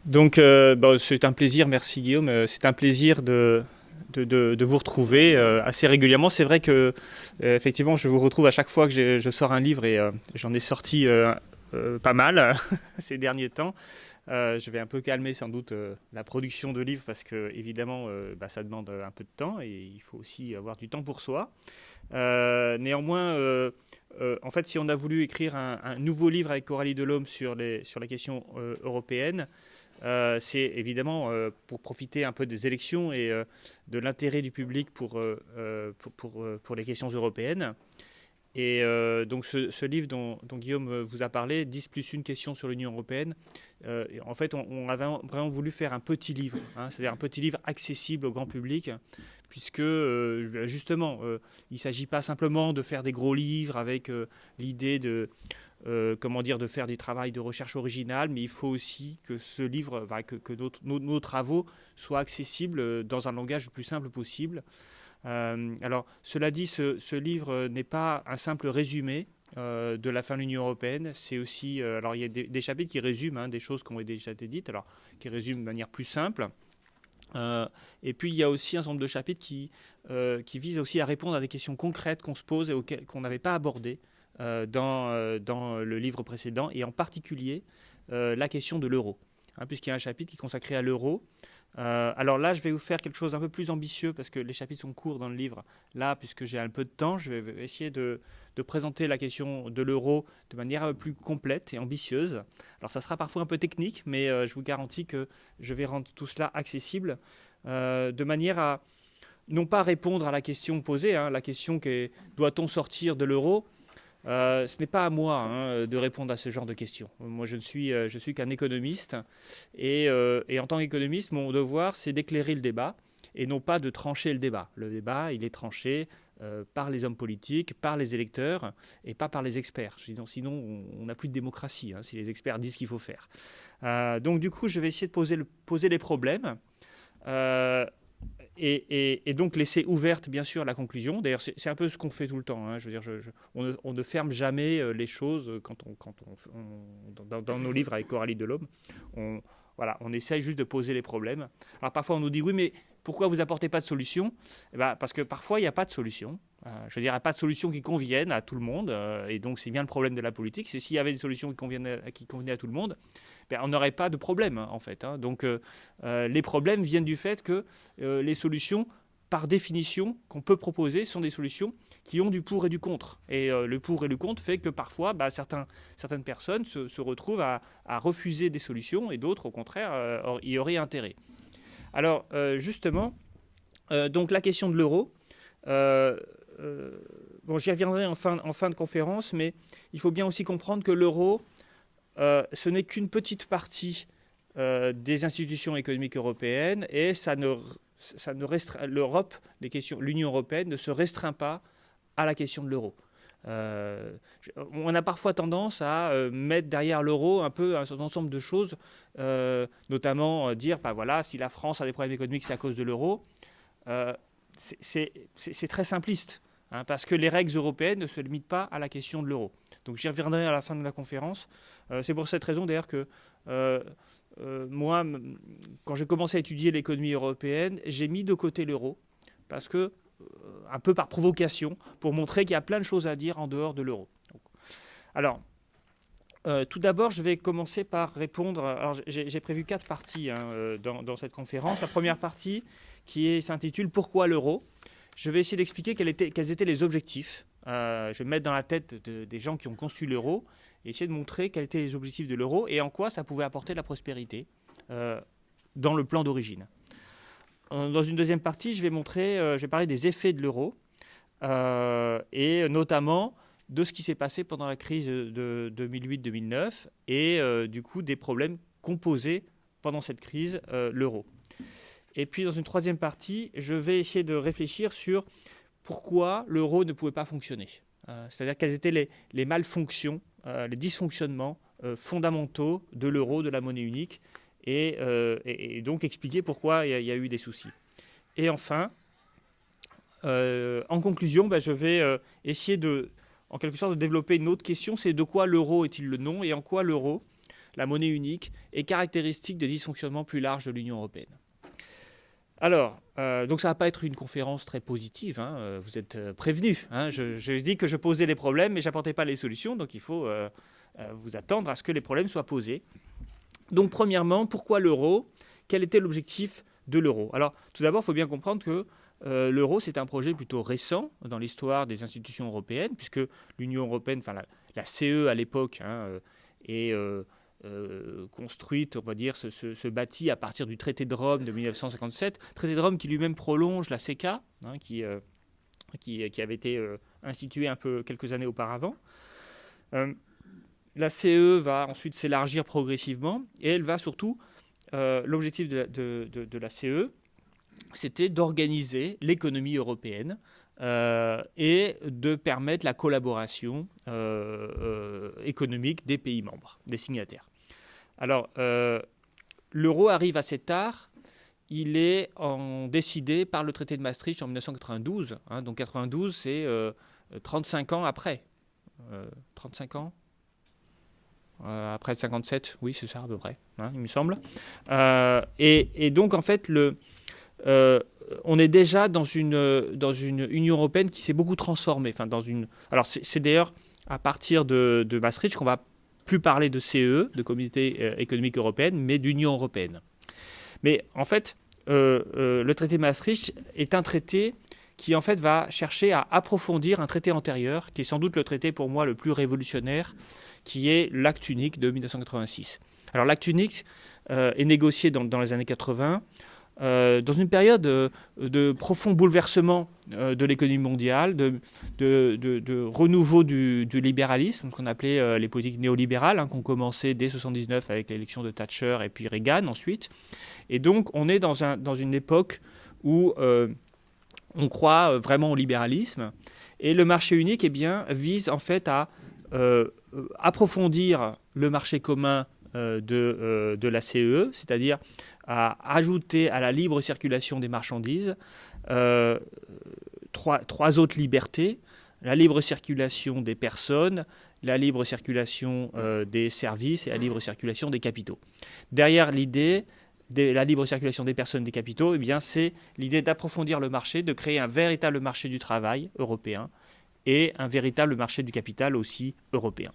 Donc, c'est un plaisir, merci Guillaume, c'est un plaisir de vous retrouver assez régulièrement. C'est vrai que, effectivement, je vous retrouve à chaque fois que je sors un livre et j'en ai sorti pas mal ces derniers temps. Je vais un peu calmer sans doute la production de livres parce que, évidemment, ça demande un peu de temps et il faut aussi avoir du temps pour soi. Néanmoins, en fait, si on a voulu écrire un nouveau livre avec Coralie Delhomme sur les questions européennes, c'est évidemment pour profiter un peu des élections et de l'intérêt du public pour les questions européennes. Et donc ce livre dont Guillaume vous a parlé, 10 plus une question sur l'Union européenne, en fait on a vraiment voulu faire un petit livre, hein, c'est-à-dire un petit livre accessible au grand public, puisque justement il ne s'agit pas simplement de faire des gros livres avec l'idée comment dire, de faire du travail de recherche originale, mais il faut aussi que ce livre, que nos travaux soient accessibles dans un langage le plus simple possible. Alors, cela dit, ce livre n'est pas un simple résumé de la fin de l'Union européenne. C'est aussi, alors il y a des chapitres qui résument des choses qui ont déjà été dites, alors qui résument de manière plus simple. Et puis il y a aussi un certain nombre de chapitres qui visent aussi à répondre à des questions concrètes qu'on se pose et qu'on n'avait pas abordées dans le livre précédent, et en particulier la question de l'euro, hein, puisqu'il y a un chapitre qui est consacré à l'euro. Alors là, je vais vous faire quelque chose d'un peu plus ambitieux parce que les chapitres sont courts dans le livre. Là, puisque j'ai un peu de temps, je vais essayer de présenter la question de l'euro de manière un peu plus complète et ambitieuse. Alors ça sera parfois un peu technique, mais je vous garantis que je vais rendre tout cela accessible de manière à non pas répondre à la question posée, hein, la question qui est doit-on sortir de l'euro. Ce n'est pas à moi de répondre à ce genre de questions. Moi, je suis qu'un économiste et en tant qu'économiste, mon devoir, c'est d'éclairer le débat et non pas de trancher le débat. Le débat, il est tranché par les hommes politiques, par les électeurs et pas par les experts. Sinon on n'a plus de démocratie si les experts disent ce qu'il faut faire. Donc, du coup, je vais essayer de poser les problèmes. Euh, et donc laisser ouverte, bien sûr, la conclusion. D'ailleurs, c'est un peu ce qu'on fait tout le temps, hein. Je veux dire, on ne ferme jamais les choses dans nos livres avec Coralie Delhomme. On, voilà, on essaye juste de poser les problèmes. Alors parfois, on nous dit, oui, mais pourquoi vous apportez pas de solution? Eh ben, parce que parfois, il n'y a pas de solution. Je veux dire, il n'y a pas de solution qui convienne à tout le monde. Et donc, c'est bien le problème de la politique. C'est s'il y avait des solutions qui convenaient à tout le monde, ben, on n'aurait pas de problème, en fait, hein. Donc, les problèmes viennent du fait que les solutions, par définition, qu'on peut proposer, sont des solutions qui ont du pour et du contre. Et le pour et le contre fait que parfois, certaines personnes se retrouvent à refuser des solutions et d'autres, au contraire, y auraient intérêt. Alors, justement, donc la question de l'euro, euh, bon, j'y reviendrai en fin de conférence, mais il faut bien aussi comprendre que l'euro, ce n'est qu'une petite partie des institutions économiques européennes et ça ne restreint, l'Europe, l'Union européenne ne se restreint pas à la question de l'euro. Euh, on a parfois tendance à mettre derrière l'euro un peu un certain ensemble de choses, notamment dire, bah voilà, si la France a des problèmes économiques, c'est à cause de l'euro. Euh, c'est très simpliste, hein, parce que les règles européennes ne se limitent pas à la question de l'euro. Donc j'y reviendrai à la fin de la conférence. C'est pour cette raison d'ailleurs que euh, moi, quand j'ai commencé à étudier l'économie européenne, j'ai mis de côté l'euro, parce que, un peu par provocation, pour montrer qu'il y a plein de choses à dire en dehors de l'euro. Alors, tout d'abord, je vais commencer par répondre. Alors, j'ai prévu 4 parties dans cette conférence. La première partie s'intitule Pourquoi l'euro. Je vais essayer d'expliquer quels étaient les objectifs. Je vais me mettre dans la tête des gens qui ont conçu l'euro et essayer de montrer quels étaient les objectifs de l'euro et en quoi ça pouvait apporter de la prospérité dans le plan d'origine. Dans une deuxième partie, je vais parler des effets de l'euro et notamment de ce qui s'est passé pendant la crise de 2008-2009 et du coup des problèmes qu'ont posés pendant cette crise l'euro. Et puis dans une troisième partie, je vais essayer de réfléchir sur pourquoi l'euro ne pouvait pas fonctionner. C'est-à-dire quelles étaient les malfonctions, les dysfonctionnements fondamentaux de l'euro, de la monnaie unique, et donc expliquer pourquoi il y a eu des soucis. Et enfin, en conclusion, je vais essayer en quelque sorte de développer une autre question, c'est de quoi l'euro est-il le nom et en quoi l'euro la monnaie unique est caractéristique de dysfonctionnements plus larges de l'Union européenne. Alors, donc ça ne va pas être une conférence très positive, hein, vous êtes prévenus. Hein, je dis que je posais les problèmes, mais je n'apportais pas les solutions, donc il faut vous attendre à ce que les problèmes soient posés. Donc premièrement, pourquoi l'euro? Quel était l'objectif de l'euro? Alors tout d'abord, il faut bien comprendre que l'euro, c'est un projet plutôt récent dans l'histoire des institutions européennes, puisque l'Union européenne, enfin la CE à l'époque, hein, est construite, on va dire, se bâtit à partir du traité de Rome de 1957, traité de Rome qui lui-même prolonge la CECA, hein, qui avait été instituée un peu quelques années auparavant. La CE va ensuite s'élargir progressivement et elle va surtout, l'objectif de la CE, c'était d'organiser l'économie européenne et de permettre la collaboration économique des pays membres, des signataires. Alors, l'euro arrive assez tard. Il est décidé par le traité de Maastricht en 1992. Hein, donc 92, c'est 35 ans après. 35 ans après 57, oui, c'est ça à peu près, hein, il me semble. Et donc, en fait, on est déjà dans une Union européenne qui s'est beaucoup transformée. Enfin, alors, c'est d'ailleurs à partir de Maastricht qu'on va plus parler de CE, de Communauté économique européenne, mais d'Union européenne. Mais en fait, le traité de Maastricht est un traité qui en fait va chercher à approfondir un traité antérieur, qui est sans doute le traité pour moi le plus révolutionnaire, qui est l'acte unique de 1986. Alors l'acte unique est négocié dans les années 80, dans une période de profond bouleversement de l'économie mondiale, de renouveau du libéralisme, ce qu'on appelait les politiques néolibérales, hein, qui ont commencé dès 1979 avec l'élection de Thatcher et puis Reagan ensuite. Et donc on est dans une époque où on croit vraiment au libéralisme. Et le marché unique vise en fait à approfondir le marché commun de la CE, c'est-à-dire à ajouter à la libre circulation des marchandises trois autres libertés: la libre circulation des personnes, la libre circulation des services et la libre circulation des capitaux. Derrière l'idée de la libre circulation des personnes et des capitaux, c'est l'idée d'approfondir le marché, de créer un véritable marché du travail européen et un véritable marché du capital aussi européen.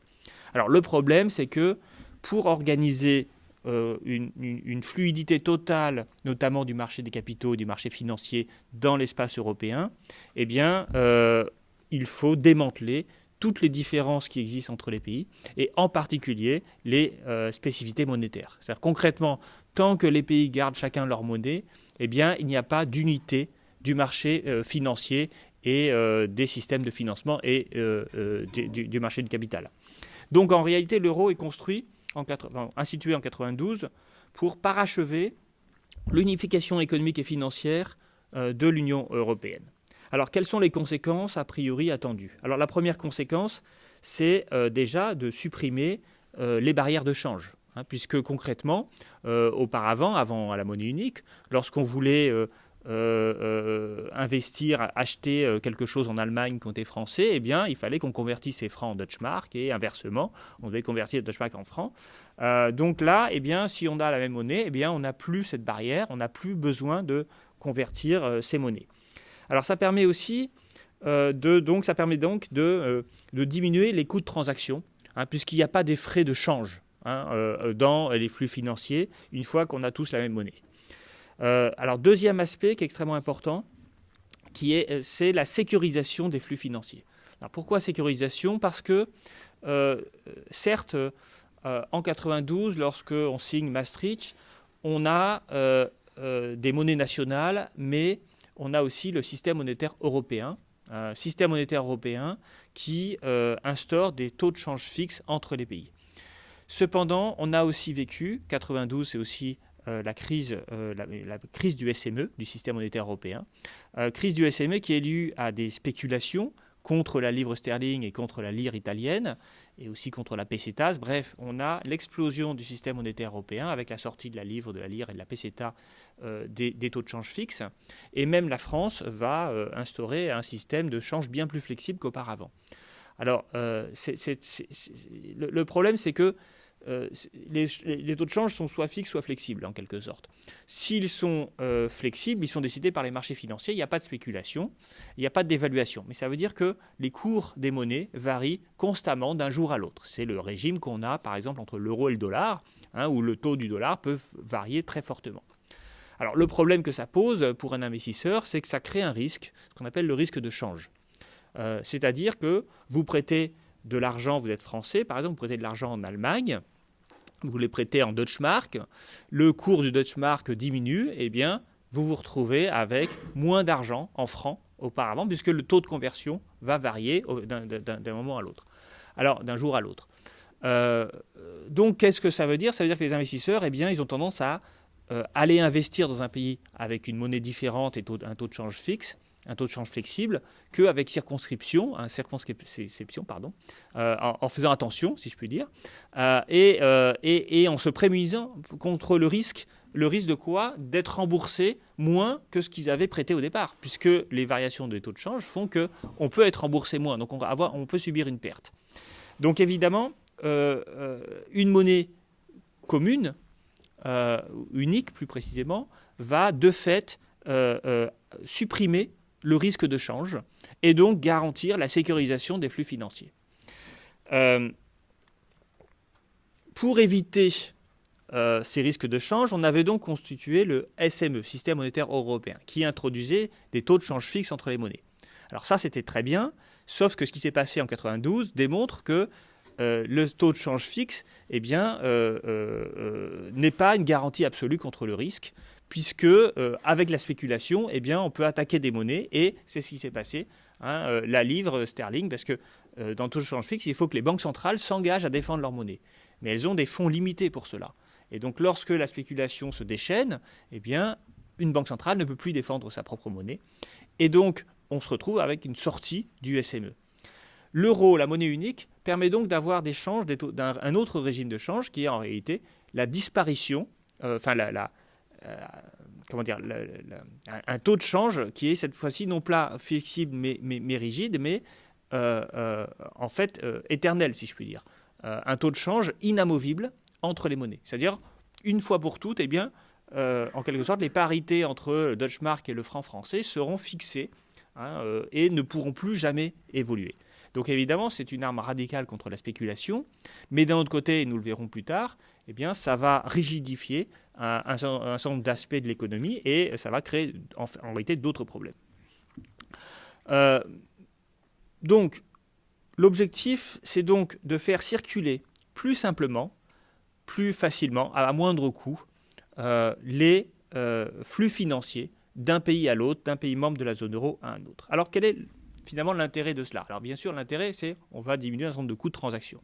Alors le problème, c'est que pour organiser une fluidité totale, notamment du marché des capitaux et du marché financier dans l'espace européen, il faut démanteler toutes les différences qui existent entre les pays, et en particulier les spécificités monétaires. C'est-à-dire concrètement, tant que les pays gardent chacun leur monnaie, il n'y a pas d'unité du marché financier et des systèmes de financement et du marché du capital. Donc en réalité, l'euro est construit, institué en 92, pour parachever l'unification économique et financière de l'Union européenne. Alors, quelles sont les conséquences a priori attendues? Alors, la première conséquence, c'est déjà de supprimer les barrières de change. Hein, puisque concrètement, auparavant, avant la monnaie unique, lorsqu'on voulait investir, acheter quelque chose en Allemagne qui était français, il fallait qu'on convertisse ses francs en Deutsche Mark, et inversement, on devait convertir les Deutsche Mark en francs. Donc là, si on a la même monnaie, on n'a plus cette barrière, on n'a plus besoin de convertir ces monnaies. Alors ça permet aussi de diminuer les coûts de transaction, hein, puisqu'il n'y a pas des frais de change dans les flux financiers une fois qu'on a tous la même monnaie. Alors deuxième aspect qui est extrêmement important, c'est la sécurisation des flux financiers. Alors pourquoi sécurisation? Parce que certes, en 92, lorsqu'on signe Maastricht, on a des monnaies nationales, mais on a aussi le système monétaire européen, qui instaure des taux de change fixes entre les pays. Cependant, on a aussi vécu, 92, c'est aussi la crise du SME, du système monétaire européen, crise du SME qui est liée à des spéculations contre la livre sterling et contre la lire italienne, et aussi contre la pesetas. Bref, on a l'explosion du système monétaire européen avec la sortie de la livre, de la lire et de la peseta des taux de change fixes. Et même la France va instaurer un système de change bien plus flexible qu'auparavant. Alors, le problème, c'est que les taux de change sont soit fixes, soit flexibles, en quelque sorte. S'ils sont flexibles, ils sont décidés par les marchés financiers, il n'y a pas de spéculation, il n'y a pas de dévaluation. Mais ça veut dire que les cours des monnaies varient constamment d'un jour à l'autre. C'est le régime qu'on a, par exemple, entre l'euro et le dollar, où le taux du dollar peut varier très fortement. Alors, le problème que ça pose pour un investisseur, c'est que ça crée un risque, ce qu'on appelle le risque de change. C'est-à-dire que vous prêtez de l'argent, vous êtes français, par exemple, vous prêtez de l'argent en Allemagne, vous les prêtez en Deutsche Mark, le cours du Deutsche Mark diminue, eh bien, vous vous retrouvez avec moins d'argent en francs auparavant, puisque le taux de conversion va varier d'un moment à l'autre, alors d'un jour à l'autre. Donc, qu'est-ce que ça veut dire? Ça veut dire que les investisseurs, eh bien, ils ont tendance à aller investir dans un pays avec une monnaie différente et un taux de change fixe, un taux de change flexible, qu'avec circonscription, en faisant attention, si je puis dire, et en se prémunisant contre le risque de quoi? D'être remboursé moins que ce qu'ils avaient prêté au départ, puisque les variations des taux de change font qu'on peut être remboursé moins, donc on peut subir une perte. Donc évidemment, une monnaie commune, unique plus précisément, va de fait supprimer le risque de change et donc garantir la sécurisation des flux financiers. Pour éviter ces risques de change, on avait donc constitué le SME, Système monétaire européen, qui introduisait des taux de change fixes entre les monnaies. Alors ça, c'était très bien, sauf que ce qui s'est passé en 1992 démontre que le taux de change fixe n'est pas une garantie absolue contre le risque, puisque avec la spéculation, on peut attaquer des monnaies, et c'est ce qui s'est passé, la livre sterling, parce que dans le taux de change fixe, il faut que les banques centrales s'engagent à défendre leur monnaie. Mais elles ont des fonds limités pour cela. Et donc lorsque la spéculation se déchaîne, une banque centrale ne peut plus défendre sa propre monnaie. Et donc, on se retrouve avec une sortie du SME. L'euro, la monnaie unique, permet donc d'avoir des changes, un autre régime de change qui est en réalité la disparition, un taux de change qui est cette fois-ci non pas flexible mais rigide, mais en fait éternel, si je puis dire. Un taux de change inamovible entre les monnaies. C'est-à-dire, une fois pour toutes, en quelque sorte, les parités entre le Deutsche Mark et le franc français seront fixées et ne pourront plus jamais évoluer. Donc évidemment, c'est une arme radicale contre la spéculation, mais d'un autre côté, et nous le verrons plus tard, ça va rigidifier un certain nombre d'aspects de l'économie et ça va créer en réalité d'autres problèmes. Donc, l'objectif, c'est donc de faire circuler plus simplement, plus facilement, à moindre coût, les flux financiers d'un pays à l'autre, d'un pays membre de la zone euro à un autre. Alors, quel est finalement l'intérêt de cela? Alors bien sûr, l'intérêt, c'est on va diminuer un certain nombre de coûts de transaction.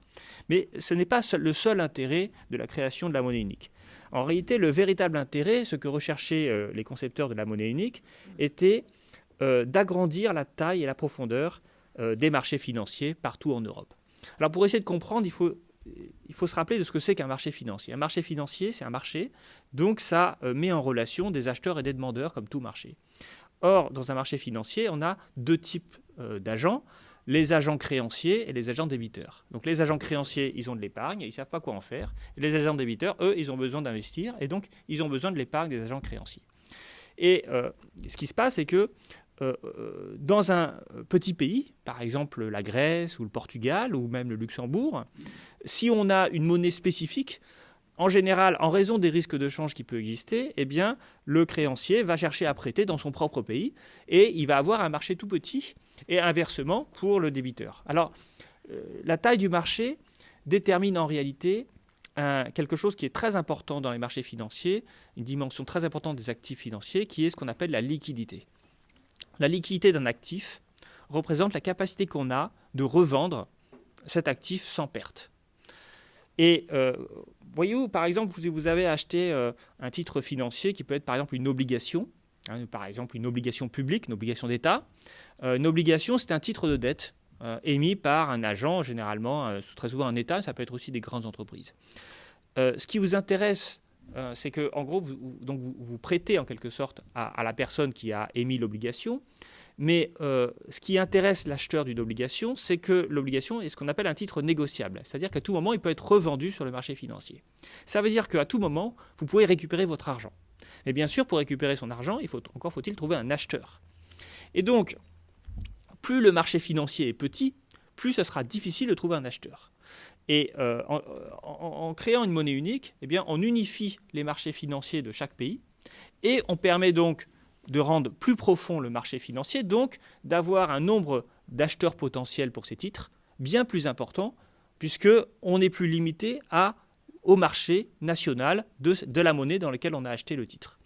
Mais ce n'est pas le seul intérêt de la création de la monnaie unique. En réalité, le véritable intérêt, ce que recherchaient les concepteurs de la monnaie unique, était d'agrandir la taille et la profondeur des marchés financiers partout en Europe. Alors pour essayer de comprendre, il faut se rappeler de ce que c'est qu'un marché financier. Un marché financier, c'est un marché, donc ça met en relation des acheteurs et des demandeurs comme tout marché. Or, dans un marché financier, on a deux types d'agents, les agents créanciers et les agents débiteurs. Donc les agents créanciers, ils ont de l'épargne, ils ne savent pas quoi en faire. Et les agents débiteurs, eux, ils ont besoin d'investir et donc ils ont besoin de l'épargne des agents créanciers. Et ce qui se passe, c'est que dans un petit pays, par exemple la Grèce ou le Portugal ou même le Luxembourg, si on a une monnaie spécifique, en général, en raison des risques de change qui peuvent exister, le créancier va chercher à prêter dans son propre pays et il va avoir un marché tout petit et inversement pour le débiteur. Alors, la taille du marché détermine en réalité quelque chose qui est très important dans les marchés financiers, une dimension très importante des actifs financiers, qui est ce qu'on appelle la liquidité. La liquidité d'un actif représente la capacité qu'on a de revendre cet actif sans perte. Et voyez-vous, par exemple, vous avez acheté un titre financier qui peut être par exemple une obligation, par exemple une obligation publique, une obligation d'État. Une obligation, c'est un titre de dette émis par un agent, généralement, très souvent un État, ça peut être aussi des grandes entreprises. Ce qui vous intéresse, c'est que, en gros, vous prêtez en quelque sorte à la personne qui a émis l'obligation, Mais ce qui intéresse l'acheteur d'une obligation, c'est que l'obligation est ce qu'on appelle un titre négociable. C'est-à-dire qu'à tout moment, il peut être revendu sur le marché financier. Ça veut dire qu'à tout moment, vous pouvez récupérer votre argent. Mais bien sûr, pour récupérer son argent, encore faut-il trouver un acheteur. Et donc, plus le marché financier est petit, plus ce sera difficile de trouver un acheteur. Et en créant une monnaie unique, eh bien, on unifie les marchés financiers de chaque pays et on permet donc de rendre plus profond le marché financier, donc d'avoir un nombre d'acheteurs potentiels pour ces titres bien plus important, puisqu'on n'est plus limité au marché national de la monnaie dans laquelle on a acheté le titre.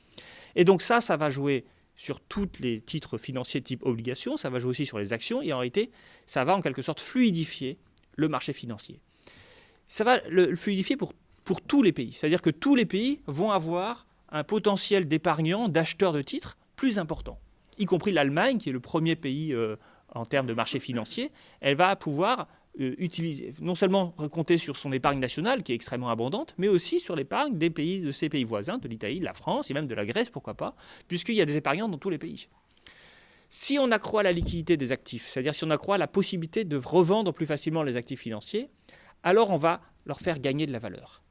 Et donc ça va jouer sur tous les titres financiers type obligations, ça va jouer aussi sur les actions, et en réalité, ça va en quelque sorte fluidifier le marché financier. Ça va le fluidifier pour tous les pays, c'est-à-dire que tous les pays vont avoir un potentiel d'épargnants, d'acheteurs de titres plus important, y compris l'Allemagne, qui est le premier pays en termes de marché financier. Elle va pouvoir utiliser, non seulement compter sur son épargne nationale, qui est extrêmement abondante, mais aussi sur l'épargne de ses pays voisins, de l'Italie, de la France et même de la Grèce, pourquoi pas, puisqu'il y a des épargnants dans tous les pays. Si on accroît la liquidité des actifs, c'est-à-dire si on accroît la possibilité de revendre plus facilement les actifs financiers, alors on va leur faire gagner de la valeur.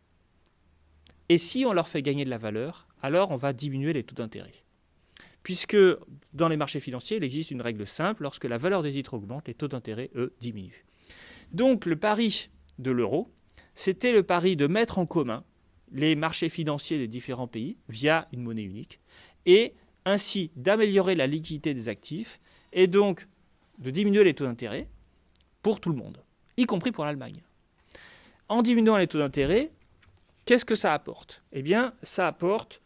Et si on leur fait gagner de la valeur, alors on va diminuer les taux d'intérêt. Puisque dans les marchés financiers, il existe une règle simple, lorsque la valeur des titres augmente, les taux d'intérêt, eux, diminuent. Donc le pari de l'euro, c'était le pari de mettre en commun les marchés financiers des différents pays via une monnaie unique, et ainsi d'améliorer la liquidité des actifs, et donc de diminuer les taux d'intérêt pour tout le monde, y compris pour l'Allemagne. En diminuant les taux d'intérêt, qu'est-ce que ça apporte ? Eh bien, ça apporte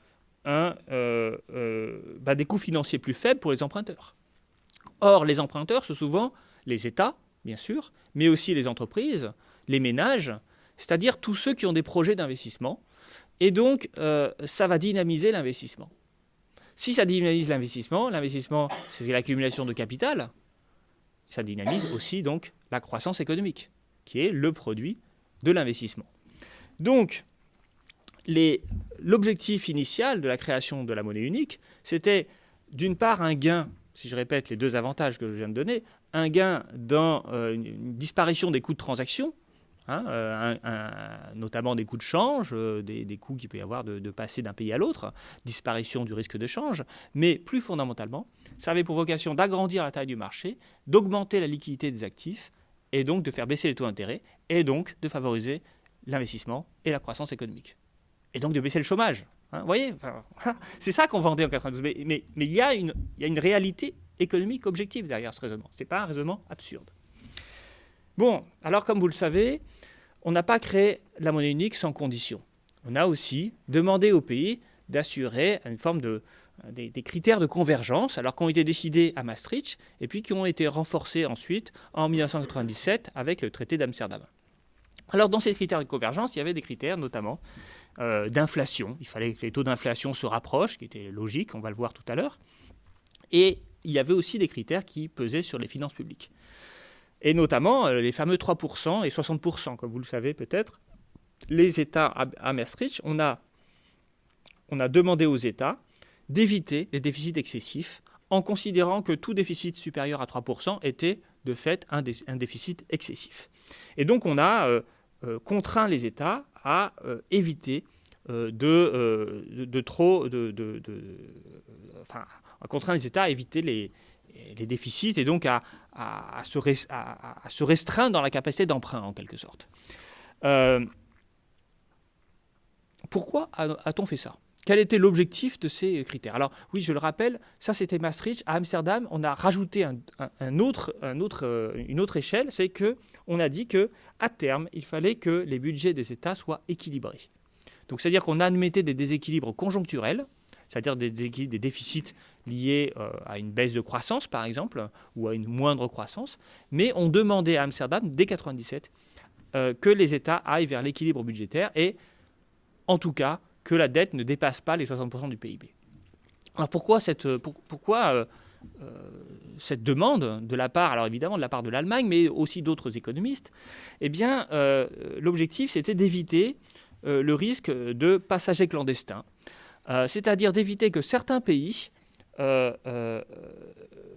des coûts financiers plus faibles pour les emprunteurs. Or, les emprunteurs, sont souvent les États, bien sûr, mais aussi les entreprises, les ménages, c'est-à-dire tous ceux qui ont des projets d'investissement. Et donc, ça va dynamiser l'investissement. Si ça dynamise l'investissement, c'est l'accumulation de capital, ça dynamise aussi donc la croissance économique, qui est le produit de l'investissement. Donc, l'objectif initial de la création de la monnaie unique, c'était d'une part un gain, si je répète les deux avantages que je viens de donner, un gain dans une disparition des coûts de transaction, notamment des coûts de change, des coûts qu'il peut y avoir de passer d'un pays à l'autre, disparition du risque de change, mais plus fondamentalement, ça avait pour vocation d'agrandir la taille du marché, d'augmenter la liquidité des actifs, et donc de faire baisser les taux d'intérêt, et donc de favoriser l'investissement et la croissance économique. Et donc de baisser le chômage. Vous voyez, c'est ça qu'on vendait en 92. Mais il y a une réalité économique objective derrière ce raisonnement. Ce n'est pas un raisonnement absurde. Bon, alors comme vous le savez, on n'a pas créé la monnaie unique sans condition. On a aussi demandé aux pays d'assurer une forme des critères de convergence, alors qui ont été décidés à Maastricht, et puis qui ont été renforcés ensuite en 1997 avec le traité d'Amsterdam. Alors dans ces critères de convergence, il y avait des critères notamment d'inflation. Il fallait que les taux d'inflation se rapprochent, ce qui était logique, on va le voir tout à l'heure. Et il y avait aussi des critères qui pesaient sur les finances publiques. Et notamment les fameux 3% et 60%, comme vous le savez peut-être. Les États à Maastricht, on a demandé aux États d'éviter les déficits excessifs en considérant que tout déficit supérieur à 3% était de fait un déficit excessif. Et donc on a contraint les États à éviter contraint les États à éviter les déficits et donc à se restreindre dans la capacité d'emprunt en quelque sorte. Pourquoi a-t-on fait ça ? Quel était l'objectif de ces critères ? Alors oui, je le rappelle, ça c'était Maastricht. À Amsterdam, on a rajouté une autre échelle, c'est qu'on a dit qu'à terme, il fallait que les budgets des États soient équilibrés. Donc c'est-à-dire qu'on admettait des déséquilibres conjoncturels, c'est-à-dire des déficits liés à une baisse de croissance par exemple, ou à une moindre croissance, mais on demandait à Amsterdam, dès 1997, que les États aillent vers l'équilibre budgétaire et, en tout cas, que la dette ne dépasse pas les 60% du PIB. Alors pourquoi cette demande de la part, alors évidemment de la part de l'Allemagne, mais aussi d'autres économistes ? Eh bien, l'objectif, c'était d'éviter le risque de passagers clandestins, c'est-à-dire d'éviter que certains pays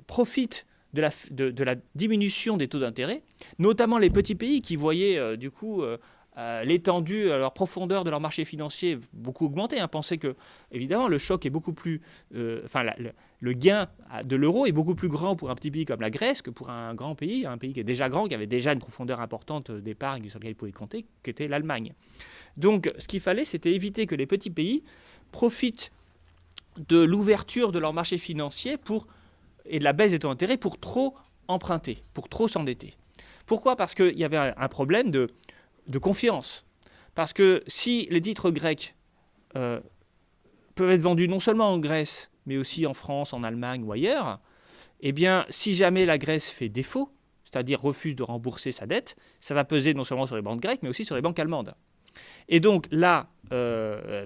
profitent de la diminution des taux d'intérêt, notamment les petits pays qui voyaient du coup l'étendue, leur profondeur de leur marché financier beaucoup augmenter. Pensez que, évidemment, le choc est beaucoup plus... le gain de l'euro est beaucoup plus grand pour un petit pays comme la Grèce que pour un grand pays, un pays qui est déjà grand, qui avait déjà une profondeur importante d'épargne sur laquelle il pouvait compter, qu'était l'Allemagne. Donc, ce qu'il fallait, c'était éviter que les petits pays profitent de l'ouverture de leur marché financier et de la baisse des taux d'intérêt pour trop emprunter, pour trop s'endetter. Pourquoi ? Parce qu'il y avait un problème de confiance. Parce que si les titres grecs peuvent être vendus non seulement en Grèce, mais aussi en France, en Allemagne ou ailleurs, eh bien, si jamais la Grèce fait défaut, c'est-à-dire refuse de rembourser sa dette, ça va peser non seulement sur les banques grecques, mais aussi sur les banques allemandes. Et donc là,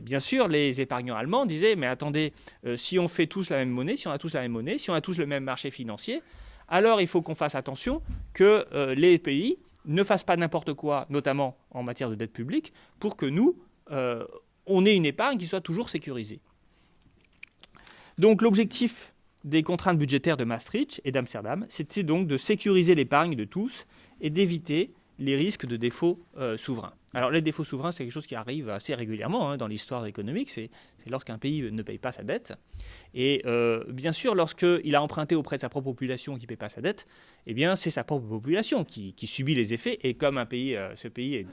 bien sûr, les épargnants allemands disaient, mais attendez, si on fait tous la même monnaie, si on a tous la même monnaie, si on a tous le même marché financier, alors il faut qu'on fasse attention que les pays ne fassent pas n'importe quoi, notamment en matière de dette publique, pour que nous, on ait une épargne qui soit toujours sécurisée. Donc l'objectif des contraintes budgétaires de Maastricht et d'Amsterdam, c'était donc de sécuriser l'épargne de tous et d'éviter les risques de défauts souverains. Alors les défauts souverains, c'est quelque chose qui arrive assez régulièrement dans l'histoire économique, c'est lorsqu'un pays ne paye pas sa dette. Et bien sûr, lorsqu'il a emprunté auprès de sa propre population qui ne paye pas sa dette, eh bien c'est sa propre population qui subit les effets. Et comme ce pays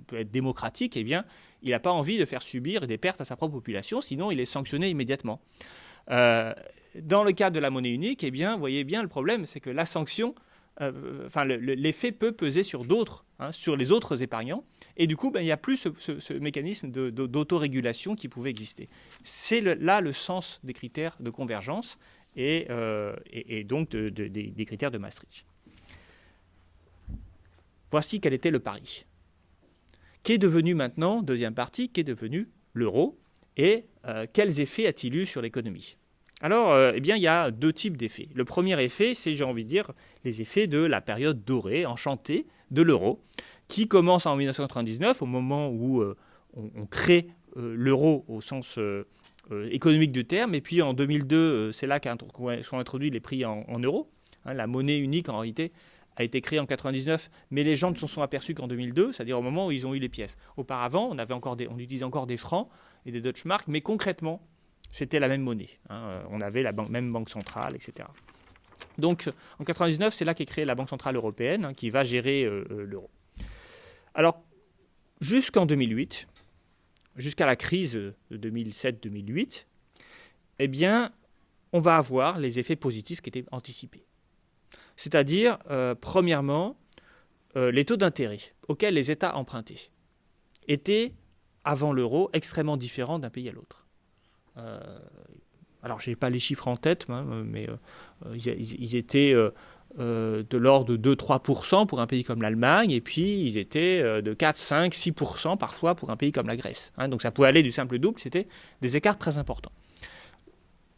peut être démocratique, eh bien il n'a pas envie de faire subir des pertes à sa propre population, sinon il est sanctionné immédiatement. Dans le cadre de la monnaie unique, eh bien, vous voyez bien le problème, c'est que la sanction, l'effet peut peser sur d'autres, sur les autres épargnants, et du coup, il n'y a plus ce mécanisme d'autorégulation qui pouvait exister. C'est là le sens des critères de convergence et donc des critères de Maastricht. Voici quel était le pari. Qu'est devenu maintenant, deuxième partie, qu'est devenu l'euro et quels effets a-t-il eu sur l'économie ? Alors, il y a deux types d'effets. Le premier effet, c'est, j'ai envie de dire, les effets de la période dorée, enchantée de l'euro, qui commence en 1999, au moment où on crée l'euro au sens économique du terme, et puis en 2002, c'est là sont introduits les prix en euros. La monnaie unique, en réalité, a été créée en 1999, mais les gens ne s'en sont aperçus qu'en 2002, c'est-à-dire au moment où ils ont eu les pièces. Auparavant, on utilisait encore des francs et des Deutschmark, mais concrètement, c'était la même monnaie. On avait la même banque centrale, etc. Donc, en 1999, c'est là qu'est créée la Banque centrale européenne, qui va gérer l'euro. Alors, jusqu'en 2008, jusqu'à la crise de 2007-2008, eh bien, on va avoir les effets positifs qui étaient anticipés. C'est-à-dire, premièrement, les taux d'intérêt auxquels les États empruntaient étaient, avant l'euro, extrêmement différents d'un pays à l'autre. Alors, je n'ai pas les chiffres en tête, mais ils étaient de l'ordre de 2-3% pour un pays comme l'Allemagne, et puis ils étaient de 4, 5, 6% parfois pour un pays comme la Grèce. Donc ça pouvait aller du simple au double, c'était des écarts très importants.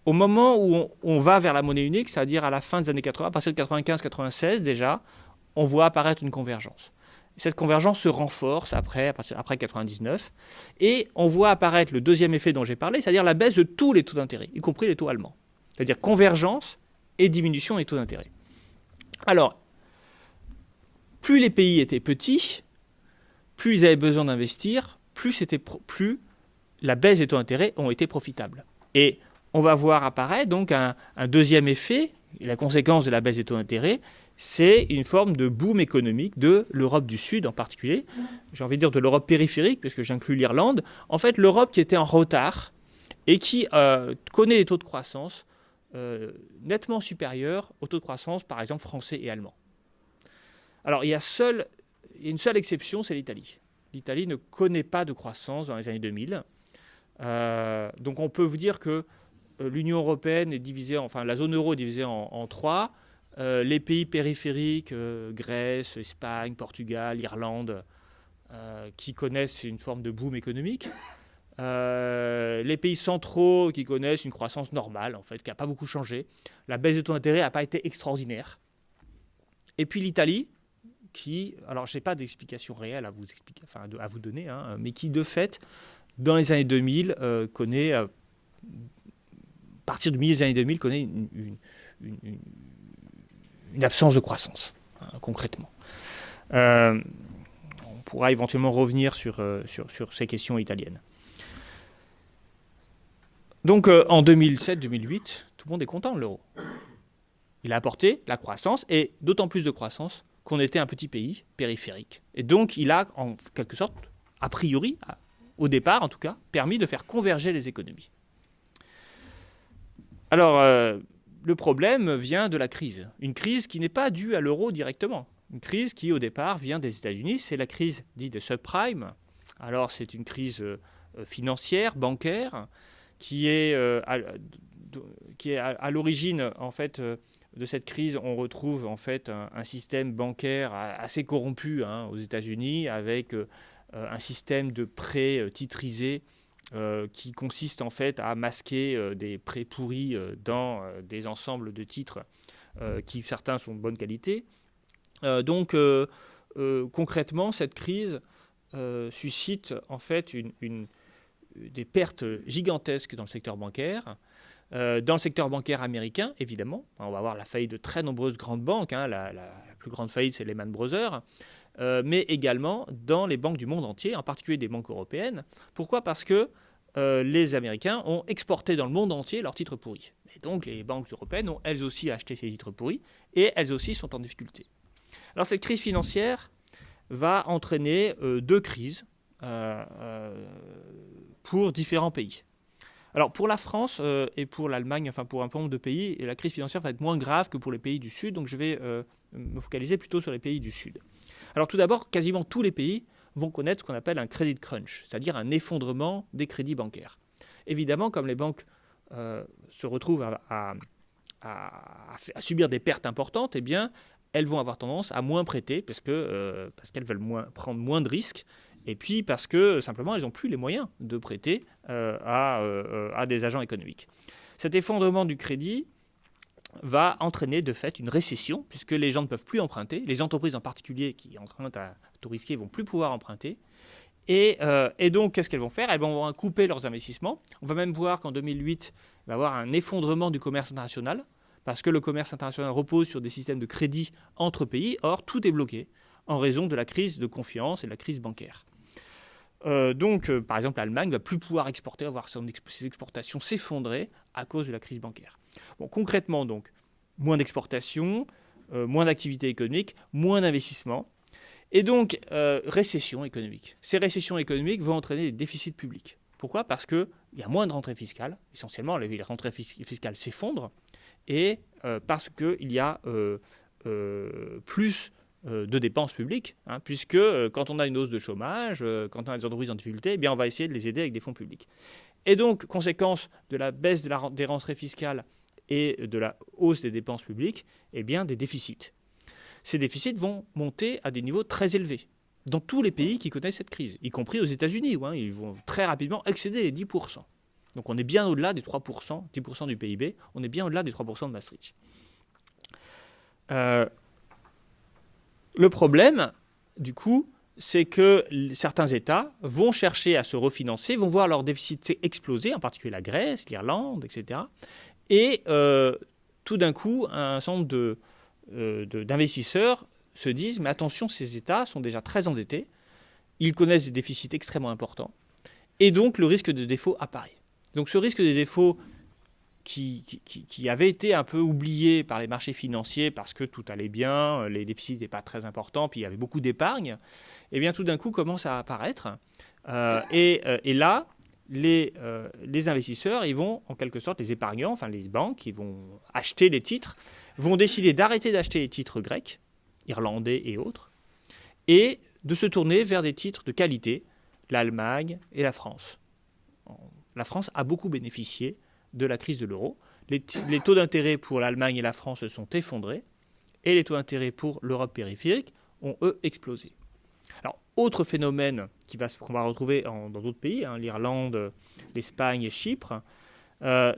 Au moment où on va vers la monnaie unique, c'est-à-dire à la fin des années 80, à partir de 95-96 déjà, on voit apparaître une convergence. Cette convergence se renforce après 99, et on voit apparaître le deuxième effet dont j'ai parlé, c'est-à-dire la baisse de tous les taux d'intérêt, y compris les taux allemands. C'est-à-dire convergence et diminution des taux d'intérêt. Alors, plus les pays étaient petits, plus ils avaient besoin d'investir, plus la baisse des taux d'intérêt ont été profitables. Et on va voir apparaître donc un deuxième effet, la conséquence de la baisse des taux d'intérêt, c'est une forme de boom économique de l'Europe du Sud en particulier. J'ai envie de dire de l'Europe périphérique, puisque j'inclus l'Irlande. En fait, l'Europe qui était en retard et qui connaît des taux de croissance nettement supérieurs aux taux de croissance, par exemple, français et allemands. Alors, il y a une seule exception, c'est l'Italie. L'Italie ne connaît pas de croissance dans les années 2000. Donc, on peut vous dire que l'Union européenne est divisée, la zone euro est divisée en trois. Les pays périphériques, Grèce, Espagne, Portugal, Irlande, qui connaissent une forme de boom économique. Les pays centraux qui connaissent une croissance normale, en fait, qui n'a pas beaucoup changé. La baisse des taux d'intérêt n'a pas été extraordinaire. Et puis l'Italie, qui, alors je n'ai pas d'explication réelle à vous donner, mais qui de fait, dans les années 2000, connaît partir du milieu des années 2000, connaît une absence de croissance, concrètement. On pourra éventuellement revenir sur ces questions italiennes. Donc en 2007-2008, tout le monde est content de l'euro. Il a apporté la croissance, et d'autant plus de croissance qu'on était un petit pays périphérique. Et donc il a, en quelque sorte, a priori, au départ en tout cas, permis de faire converger les économies. Alors, le problème vient de la crise. Une crise qui n'est pas due à l'euro directement. Une crise qui, au départ, vient des États-Unis. C'est la crise dite de subprime. Alors, c'est une crise financière, bancaire, qui est à l'origine, en fait, de cette crise. On retrouve, en fait, un système bancaire assez corrompu aux États-Unis, avec un système de prêts titrisés qui consiste en fait à masquer des prêts pourris dans des ensembles de titres qui certains sont de bonne qualité. Donc concrètement, cette crise suscite en fait des pertes gigantesques dans le secteur bancaire. Dans le secteur bancaire américain, évidemment, on va avoir la faillite de très nombreuses grandes banques. La plus grande faillite, c'est Lehman Brothers. Mais également dans les banques du monde entier, en particulier des banques européennes. Pourquoi ? Parce que les Américains ont exporté dans le monde entier leurs titres pourris. Et donc les banques européennes ont elles aussi acheté ces titres pourris, et elles aussi sont en difficulté. Alors cette crise financière va entraîner deux crises pour différents pays. Alors pour la France et pour l'Allemagne, enfin pour un peu nombre de pays, la crise financière va être moins grave que pour les pays du Sud, donc je vais me focaliser plutôt sur les pays du Sud. Alors tout d'abord, quasiment tous les pays vont connaître ce qu'on appelle un credit crunch, c'est-à-dire un effondrement des crédits bancaires. Évidemment, comme les banques se retrouvent à subir des pertes importantes, eh bien, elles vont avoir tendance à moins prêter parce qu'elles veulent prendre moins de risques, et puis parce que simplement elles n'ont plus les moyens de prêter à des agents économiques. Cet effondrement du crédit va entraîner de fait une récession, puisque les gens ne peuvent plus emprunter. Les entreprises en particulier qui empruntent à taux risqué ne vont plus pouvoir emprunter. Et donc, qu'est-ce qu'elles vont faire ? Elles vont couper leurs investissements. On va même voir qu'en 2008, il va y avoir un effondrement du commerce international, parce que le commerce international repose sur des systèmes de crédit entre pays. Or, tout est bloqué en raison de la crise de confiance et de la crise bancaire. Donc, par exemple, l'Allemagne ne va plus pouvoir exporter, voir ses exportations s'effondrer à cause de la crise bancaire. Bon, concrètement, donc, moins d'exportation, moins d'activité économique, moins d'investissement, et donc récession économique. Ces récessions économiques vont entraîner des déficits publics. Pourquoi ? Parce qu'il y a moins de rentrées fiscales, essentiellement les rentrées fiscales s'effondrent, et parce qu'il y a plus de dépenses publiques, puisque quand on a une hausse de chômage, quand on a des entreprises en difficulté, eh bien on va essayer de les aider avec des fonds publics. Et donc, conséquence de la baisse des rentrées fiscales et de la hausse des dépenses publiques, eh bien des déficits. Ces déficits vont monter à des niveaux très élevés dans tous les pays qui connaissent cette crise, y compris aux États-Unis, où ils vont très rapidement excéder les 10%. Donc on est bien au-delà des 3%, 10% du PIB, on est bien au-delà des 3% de Maastricht. Le problème, du coup, c'est que certains États vont chercher à se refinancer, vont voir leur déficit exploser, en particulier la Grèce, l'Irlande, etc. Et tout d'un coup, un certain nombre d'investisseurs se disent « mais attention, ces États sont déjà très endettés, ils connaissent des déficits extrêmement importants, et donc le risque de défaut apparaît ». Donc ce risque de défaut qui avait été un peu oublié par les marchés financiers parce que tout allait bien, les déficits n'étaient pas très importants, puis il y avait beaucoup d'épargne, et bien tout d'un coup commence à apparaître. Et là, les investisseurs, ils vont en quelque sorte, les épargnants, enfin les banques, qui vont acheter les titres, vont décider d'arrêter d'acheter les titres grecs, irlandais et autres, et de se tourner vers des titres de qualité, l'Allemagne et la France. La France a beaucoup bénéficié de la crise de l'euro. Les taux d'intérêt pour l'Allemagne et la France se sont effondrés, et les taux d'intérêt pour l'Europe périphérique ont, eux, explosé. Alors, autre phénomène qu'on va retrouver dans d'autres pays, l'Irlande, l'Espagne et Chypre,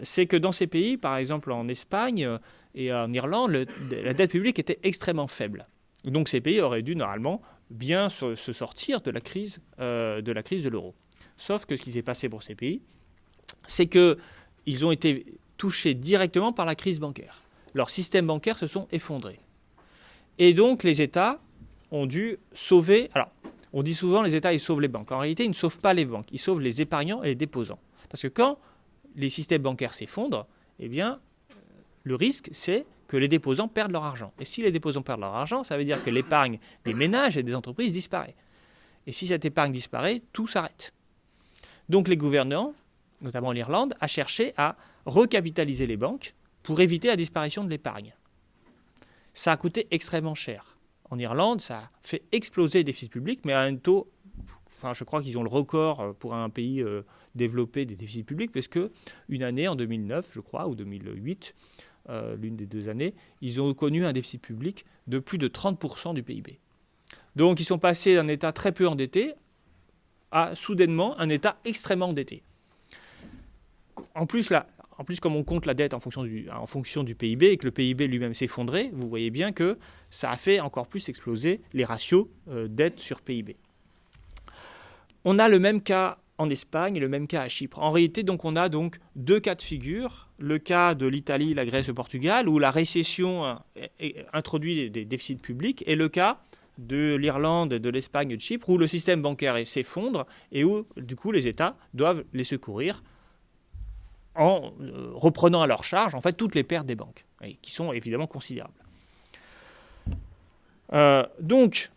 c'est que dans ces pays, par exemple en Espagne et en Irlande, la dette publique était extrêmement faible. Donc ces pays auraient dû normalement bien se sortir de la crise de l'euro. Sauf que ce qui s'est passé pour ces pays, c'est qu'ils ont été touchés directement par la crise bancaire. Leurs systèmes bancaires se sont effondrés. Et donc les États ont dû sauver... Alors, on dit souvent les États, ils sauvent les banques. En réalité, ils ne sauvent pas les banques, ils sauvent les épargnants et les déposants. Parce que quand les systèmes bancaires s'effondrent, eh bien, le risque, c'est que les déposants perdent leur argent. Et si les déposants perdent leur argent, ça veut dire que l'épargne des ménages et des entreprises disparaît. Et si cette épargne disparaît, tout s'arrête. Donc les gouvernants, notamment l'Irlande, a cherché à recapitaliser les banques pour éviter la disparition de l'épargne. Ça a coûté extrêmement cher. En Irlande, ça a fait exploser le déficit public, mais à un taux... Enfin, je crois qu'ils ont le record pour un pays développé des déficits publics, parce qu'une année, en 2009, je crois, ou 2008, l'une des deux années, ils ont connu un déficit public de plus de 30% du PIB. Donc, ils sont passés d'un État très peu endetté à, soudainement, un État extrêmement endetté. En plus, comme on compte la dette en fonction du PIB et que le PIB lui-même s'effondrait, vous voyez bien que ça a fait encore plus exploser les ratios dette sur PIB. On a le même cas en Espagne et le même cas à Chypre. En réalité, donc, on a donc deux cas de figure. Le cas de l'Italie, la Grèce et le Portugal, où la récession introduit des déficits publics, et le cas de l'Irlande, de l'Espagne et de Chypre, où le système bancaire s'effondre et où, du coup, les États doivent les secourir en reprenant à leur charge, en fait, toutes les pertes des banques, qui sont évidemment considérables. Donc,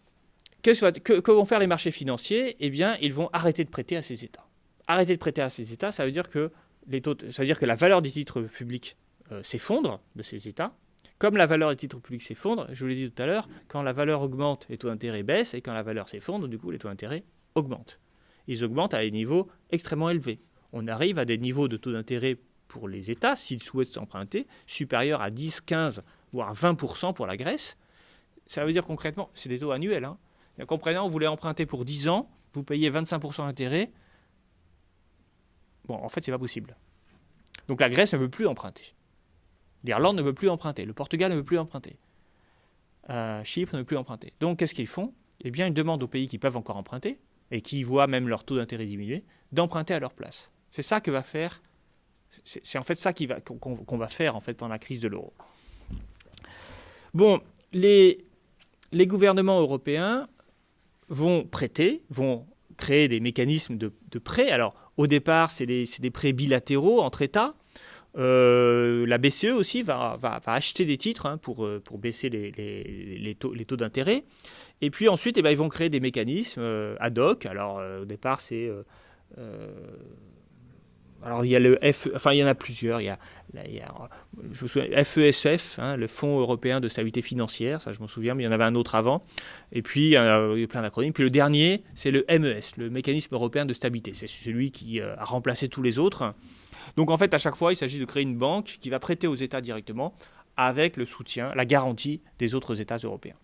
que vont faire les marchés financiers ? Eh bien, ils vont arrêter de prêter à ces États. Arrêter de prêter à ces États, ça veut dire que la valeur des titres publics s'effondre de ces États. Comme la valeur des titres publics s'effondre, je vous l'ai dit tout à l'heure, quand la valeur augmente, les taux d'intérêt baissent, et quand la valeur s'effondre, du coup, les taux d'intérêt augmentent. Ils augmentent à des niveaux extrêmement élevés. On arrive à des niveaux de taux d'intérêt pour les États, s'ils souhaitent s'emprunter, supérieurs à 10, 15, voire 20% pour la Grèce. Ça veut dire concrètement, c'est des taux annuels. Comprenez, vous voulez emprunter pour 10 ans, vous payez 25% d'intérêt. Bon, en fait, c'est pas possible. Donc la Grèce ne veut plus emprunter. L'Irlande ne veut plus emprunter. Le Portugal ne veut plus emprunter. Chypre ne veut plus emprunter. Donc qu'est-ce qu'ils font ? Eh bien, ils demandent aux pays qui peuvent encore emprunter, et qui voient même leur taux d'intérêt diminuer, d'emprunter à leur place. C'est ça que va faire... C'est en fait ça qu'on va faire en fait, pendant la crise de l'euro. Bon, les gouvernements européens vont prêter, vont créer des mécanismes de prêt. Alors, au départ, c'est des prêts bilatéraux entre États. La BCE aussi va acheter des titres pour baisser les taux d'intérêt. Et puis ensuite, ils vont créer des mécanismes ad hoc. Alors, au départ, c'est... alors, il y a il y en a plusieurs. Il y a je me souviens, FESF, le Fonds européen de stabilité financière, ça je m'en souviens, mais il y en avait un autre avant. Et puis, il y a plein d'acronymes. Puis le dernier, c'est le MES, le mécanisme européen de stabilité. C'est celui qui a remplacé tous les autres. Donc, en fait, à chaque fois, il s'agit de créer une banque qui va prêter aux États directement avec le soutien, la garantie des autres États européens.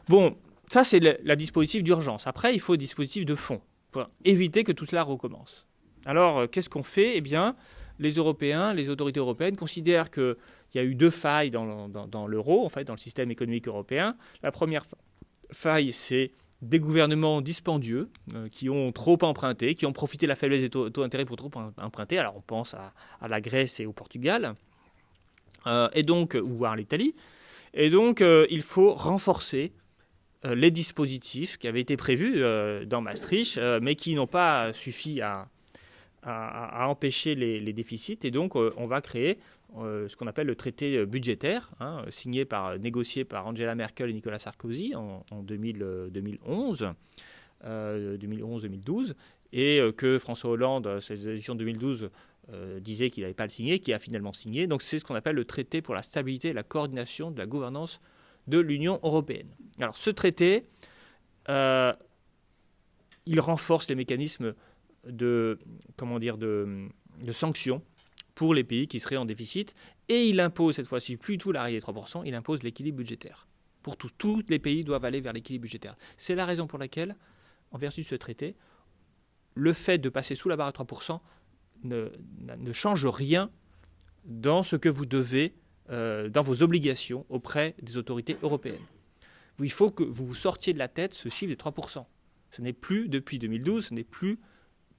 Bon, ça, c'est la dispositif d'urgence. Après, il faut un dispositif de fonds pour éviter que tout cela recommence. Alors, qu'est-ce qu'on fait ? Eh bien, les Européens, les autorités européennes considèrent qu'il y a eu deux failles dans l'euro, en fait, dans le système économique européen. La première faille, c'est des gouvernements dispendieux qui ont trop emprunté, qui ont profité de la faiblesse des taux d'intérêt pour trop emprunter. Alors, on pense à la Grèce et au Portugal, ou à l'Italie. Et donc, il faut renforcer les dispositifs qui avaient été prévus dans Maastricht, mais qui n'ont pas suffi à empêcher les déficits. Et donc, on va créer ce qu'on appelle le traité budgétaire, négocié par Angela Merkel et Nicolas Sarkozy en 2011, 2011-2012, et que François Hollande, ses élections de 2012, disait qu'il n'avait pas le signé, qui a finalement signé. Donc, c'est ce qu'on appelle le traité pour la stabilité et la coordination de la gouvernance de l'Union européenne. Alors, ce traité, il renforce les mécanismes de sanctions pour les pays qui seraient en déficit, et il impose cette fois-ci plus tout la règle des 3%, il impose l'équilibre budgétaire. Pour tous les pays doivent aller vers l'équilibre budgétaire. C'est la raison pour laquelle, en vertu de ce traité, le fait de passer sous la barre de 3% ne change rien dans ce que vous devez, dans vos obligations auprès des autorités européennes. Il faut que vous sortiez de la tête ce chiffre de 3%. Ce n'est plus, depuis 2012, ce n'est plus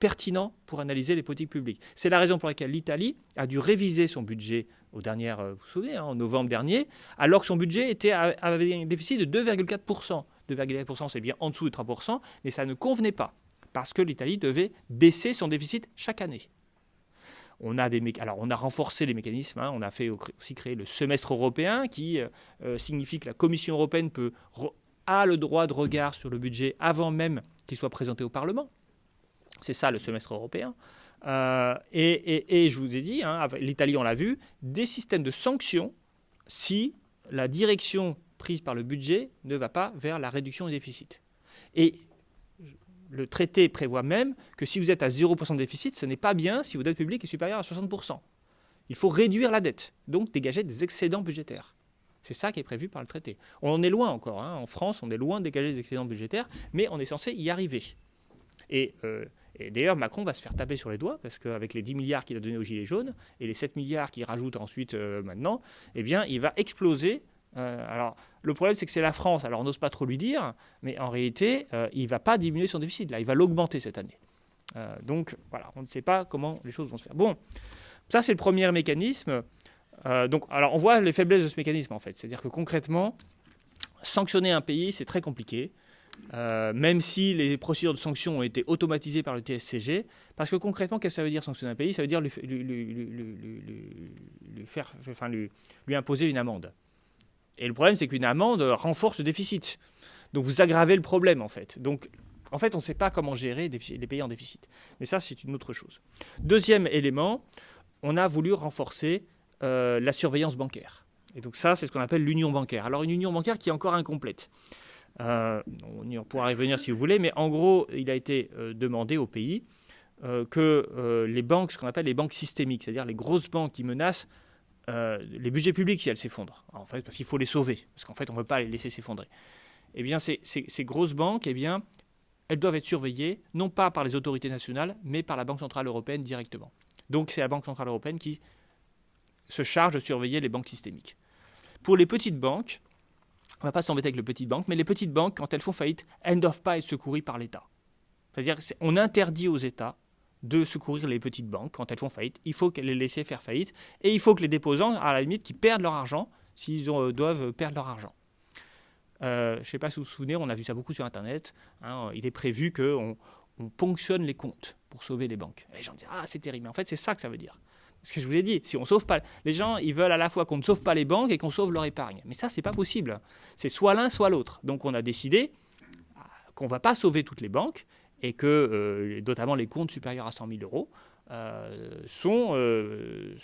pertinent pour analyser les politiques publiques. C'est la raison pour laquelle l'Italie a dû réviser son budget aux dernières, vous vous souvenez, en novembre dernier, alors que son budget avait un déficit de 2,4%. 2,4%, c'est bien en dessous de 3%, mais ça ne convenait pas, parce que l'Italie devait baisser son déficit chaque année. On a renforcé les mécanismes, on a aussi créé le semestre européen, qui signifie que la Commission européenne a le droit de regard sur le budget avant même qu'il soit présenté au Parlement. C'est ça le semestre européen. Et je vous ai dit, l'Italie, on l'a vu, des systèmes de sanctions si la direction prise par le budget ne va pas vers la réduction du déficit. Et le traité prévoit même que si vous êtes à 0% de déficit, ce n'est pas bien si votre dette publique est supérieure à 60%. Il faut réduire la dette, donc dégager des excédents budgétaires. C'est ça qui est prévu par le traité. On en est loin encore. En France, on est loin de dégager des excédents budgétaires, mais on est censé y arriver. Et d'ailleurs, Macron va se faire taper sur les doigts, parce qu'avec les 10 milliards qu'il a donnés aux Gilets jaunes, et les 7 milliards qu'il rajoute ensuite maintenant, eh bien, il va exploser. Alors, le problème, c'est que c'est la France, alors on n'ose pas trop lui dire, mais en réalité, il ne va pas diminuer son déficit, là, il va l'augmenter cette année. Donc, voilà, on ne sait pas comment les choses vont se faire. Bon, ça, c'est le premier mécanisme. Alors, on voit les faiblesses de ce mécanisme, en fait. C'est-à-dire que concrètement, sanctionner un pays, c'est très compliqué. Même si les procédures de sanctions ont été automatisées par le TSCG, parce que concrètement, qu'est-ce que ça veut dire sanctionner un pays? Ça veut dire lui imposer une amende. Et le problème, c'est qu'une amende renforce le déficit. Donc vous aggravez le problème, en fait. Donc, en fait, on ne sait pas comment gérer les pays en déficit. Mais ça, c'est une autre chose. Deuxième élément, on a voulu renforcer la surveillance bancaire. Et donc ça, c'est ce qu'on appelle l'union bancaire. Alors une union bancaire qui est encore incomplète. On pourra y revenir si vous voulez, mais en gros, il a été demandé aux pays que les banques, ce qu'on appelle les banques systémiques, c'est-à-dire les grosses banques qui menacent les budgets publics si elles s'effondrent, en fait, parce qu'il faut les sauver, parce qu'en fait, on ne peut pas les laisser s'effondrer. Eh bien, ces grosses banques, eh bien, elles doivent être surveillées, non pas par les autorités nationales, mais par la Banque Centrale Européenne directement. Donc, c'est la Banque Centrale Européenne qui se charge de surveiller les banques systémiques. Pour les petites banques, on ne va pas s'embêter avec les petites banques, mais les petites banques, quand elles font faillite, elles ne doivent pas être secourues par l'État. C'est-à-dire qu'on interdit aux États de secourir les petites banques quand elles font faillite. Il faut les laisser faire faillite. Et il faut que les déposants, à la limite, qui perdent leur argent, s'ils doivent perdre leur argent. Je ne sais pas si vous vous souvenez, on a vu ça beaucoup sur Internet. Il est prévu qu'on ponctionne les comptes pour sauver les banques. Et les gens disent « Ah, c'est terrible ». Mais en fait, c'est ça que ça veut dire. Ce que je vous l'ai dit, si on sauve pas, les gens, ils veulent à la fois qu'on ne sauve pas les banques et qu'on sauve leur épargne. Mais ça, c'est pas possible. C'est soit l'un, soit l'autre. Donc, on a décidé qu'on ne va pas sauver toutes les banques et que, notamment les comptes supérieurs à 100 000 euros, ne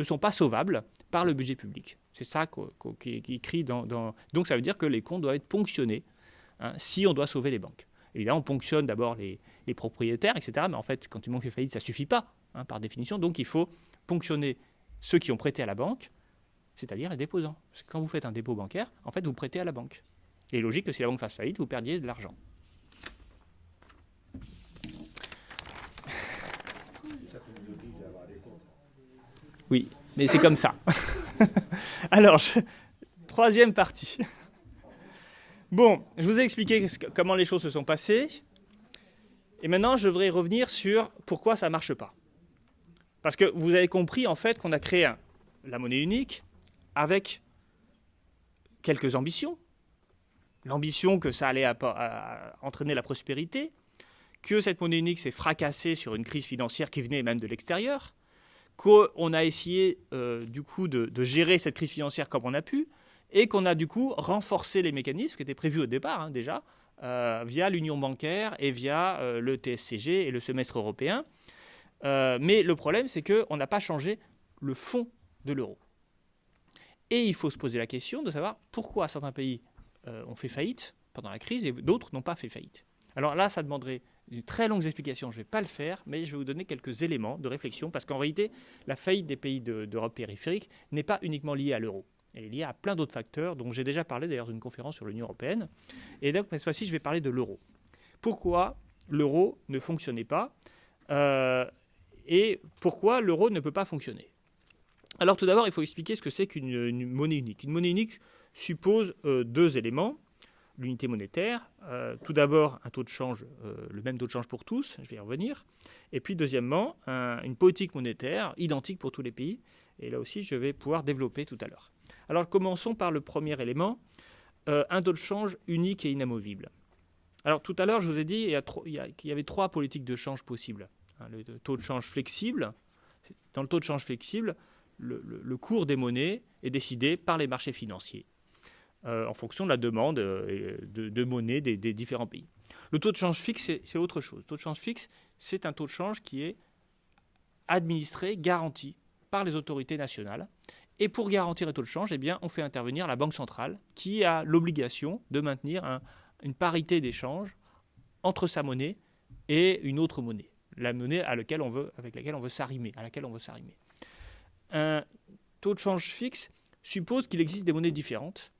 sont pas sauvables par le budget public. C'est ça qui est écrit dans... Donc, ça veut dire que les comptes doivent être ponctionnés si on doit sauver les banques. Évidemment, on ponctionne d'abord les propriétaires, etc. Mais en fait, quand une banque fait faillite, ça ne suffit pas. Par définition, donc il faut ponctionner ceux qui ont prêté à la banque, c'est-à-dire les déposants. Parce que quand vous faites un dépôt bancaire, en fait, vous prêtez à la banque. Et il est logique que si la banque fasse faillite, vous perdiez de l'argent. Oui, mais c'est comme ça. Alors, troisième partie. Bon, je vous ai expliqué comment les choses se sont passées. Et maintenant, je voudrais revenir sur pourquoi ça ne marche pas. Parce que vous avez compris, en fait, qu'on a créé la monnaie unique avec quelques ambitions. L'ambition que ça allait entraîner la prospérité, que cette monnaie unique s'est fracassée sur une crise financière qui venait même de l'extérieur, qu'on a essayé, du coup, de gérer cette crise financière comme on a pu, et qu'on a, du coup, renforcé les mécanismes qui étaient prévus au départ, déjà, via l'union bancaire et via le TSCG et le semestre européen. Mais le problème, c'est qu'on n'a pas changé le fond de l'euro. Et il faut se poser la question de savoir pourquoi certains pays ont fait faillite pendant la crise et d'autres n'ont pas fait faillite. Alors là, ça demanderait une très longue explication. Je ne vais pas le faire, mais je vais vous donner quelques éléments de réflexion parce qu'en réalité, la faillite des pays d'Europe périphérique n'est pas uniquement liée à l'euro. Elle est liée à plein d'autres facteurs dont j'ai déjà parlé d'ailleurs dans une conférence sur l'Union européenne. Et donc, cette fois-ci, je vais parler de l'euro. Pourquoi l'euro ne fonctionnait pas et pourquoi l'euro ne peut pas fonctionner. Alors tout d'abord, il faut expliquer ce que c'est qu'une monnaie unique. Une monnaie unique suppose deux éléments. l'unité monétaire. Tout d'abord, un taux de change, le même taux de change pour tous, je vais y revenir. Et puis, deuxièmement, une politique monétaire identique pour tous les pays. Et là aussi, je vais pouvoir développer tout à l'heure. Alors, commençons par le premier élément, un taux de change unique et inamovible. Alors, tout à l'heure, je vous ai dit qu'il y avait 3 politiques de change possibles. Le taux de change flexible. Dans le taux de change flexible, le cours des monnaies est décidé par les marchés financiers en fonction de la demande de monnaie des différents pays. Le taux de change fixe, c'est autre chose. Le taux de change fixe, c'est un taux de change qui est administré, garanti par les autorités nationales. Et pour garantir le taux de change, eh bien, on fait intervenir la Banque centrale qui a l'obligation de maintenir une parité d'échange entre sa monnaie et une autre monnaie, la monnaie avec laquelle on veut s'arrimer, à laquelle on veut s'arrimer. Un taux de change fixe suppose qu'il existe des monnaies différentes,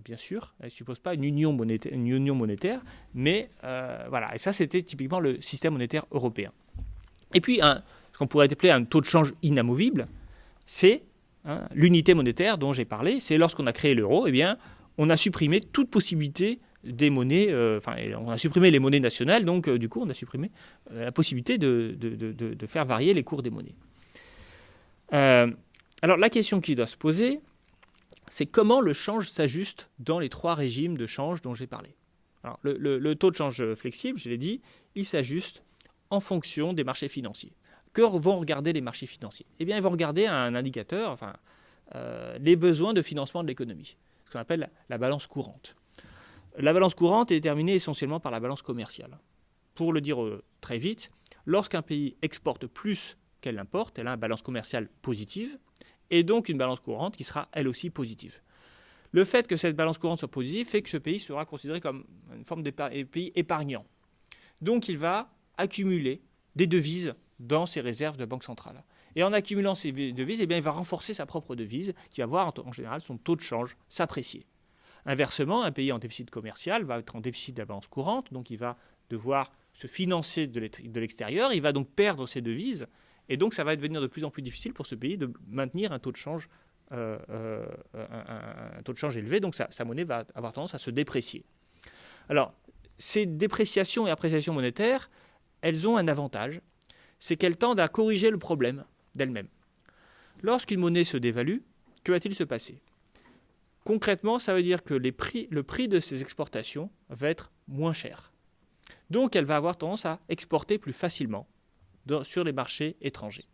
bien sûr. Elle ne suppose pas une union monétaire, mais voilà. Et ça, c'était typiquement le système monétaire européen. Et puis, ce qu'on pourrait appeler un taux de change inamovible, c'est l'unité monétaire dont j'ai parlé. C'est lorsqu'on a créé l'euro, eh bien, on a supprimé toute possibilité des monnaies, on a supprimé les monnaies nationales, donc du coup, on a supprimé la possibilité de faire varier les cours des monnaies. Alors, la question qui doit se poser, c'est comment le change s'ajuste dans les 3 régimes de change dont j'ai parlé. Alors, le taux de change flexible, je l'ai dit, il s'ajuste en fonction des marchés financiers. Que vont regarder les marchés financiers ? Eh bien, ils vont regarder un indicateur, les besoins de financement de l'économie, ce qu'on appelle la balance courante. La balance courante est déterminée essentiellement par la balance commerciale. Pour le dire très vite, lorsqu'un pays exporte plus qu'elle importe, elle a une balance commerciale positive, et donc une balance courante qui sera elle aussi positive. Le fait que cette balance courante soit positive fait que ce pays sera considéré comme une forme de pays épargnant. Donc il va accumuler des devises dans ses réserves de banque centrale. Et en accumulant ces devises, eh bien, il va renforcer sa propre devise, qui va voir en général son taux de change s'apprécier. Inversement, un pays en déficit commercial va être en déficit de la balance courante, donc il va devoir se financer de l'extérieur, il va donc perdre ses devises, et donc ça va devenir de plus en plus difficile pour ce pays de maintenir un taux de change, élevé, donc sa monnaie va avoir tendance à se déprécier. Alors, ces dépréciations et appréciations monétaires, elles ont un avantage, c'est qu'elles tendent à corriger le problème d'elles-mêmes. Lorsqu'une monnaie se dévalue, que va-t-il se passer ? Concrètement, ça veut dire que le prix de ses exportations va être moins cher. Donc, elle va avoir tendance à exporter plus facilement sur les marchés étrangers.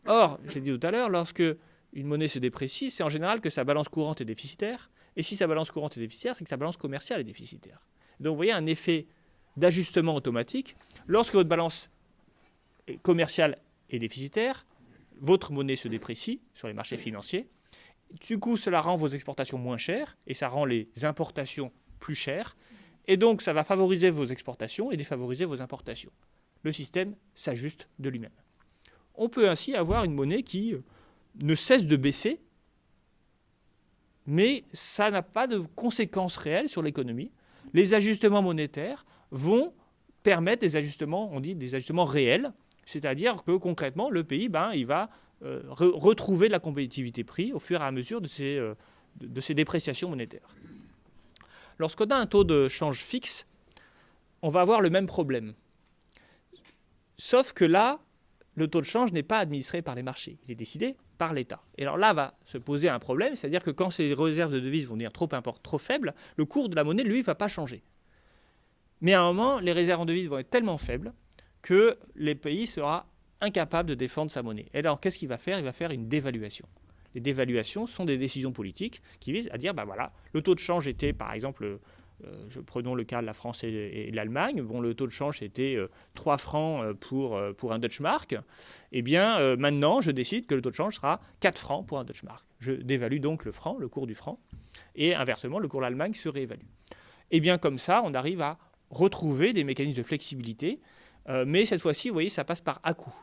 Or, j'ai dit tout à l'heure, lorsque une monnaie se déprécie, c'est en général que sa balance courante est déficitaire. Et si sa balance courante est déficitaire, c'est que sa balance commerciale est déficitaire. Donc, vous voyez un effet d'ajustement automatique. Lorsque votre balance commerciale est déficitaire, votre monnaie se déprécie sur les marchés financiers. Du coup, cela rend vos exportations moins chères et ça rend les importations plus chères. Et donc, ça va favoriser vos exportations et défavoriser vos importations. Le système s'ajuste de lui-même. On peut ainsi avoir une monnaie qui ne cesse de baisser, mais ça n'a pas de conséquences réelles sur l'économie. Les ajustements monétaires vont permettre des ajustements, on dit des ajustements réels, c'est-à-dire que concrètement, le pays, il va retrouver de la compétitivité prix au fur et à mesure de ces dépréciations monétaires. Lorsqu'on a un taux de change fixe, on va avoir le même problème. Sauf que là, le taux de change n'est pas administré par les marchés, il est décidé par l'État. Et alors là va se poser un problème, c'est-à-dire que quand ces réserves de devises vont devenir trop faibles, le cours de la monnaie, lui, ne va pas changer. Mais à un moment, les réserves en devises vont être tellement faibles que les pays sera incapable de défendre sa monnaie. Et alors, qu'est-ce qu'il va faire ? Il va faire une dévaluation. Les dévaluations sont des décisions politiques qui visent à dire, le taux de change était, par exemple, prenons le cas de la France et l'Allemagne, le taux de change était 3 francs pour un Deutsche Mark. Eh bien, maintenant, je décide que le taux de change sera 4 francs pour un Deutsche Mark. Je dévalue donc le franc, le cours du franc, et inversement, le cours de l'Allemagne se réévalue. Et bien, comme ça, on arrive à retrouver des mécanismes de flexibilité, mais cette fois-ci, vous voyez, ça passe par à-coup.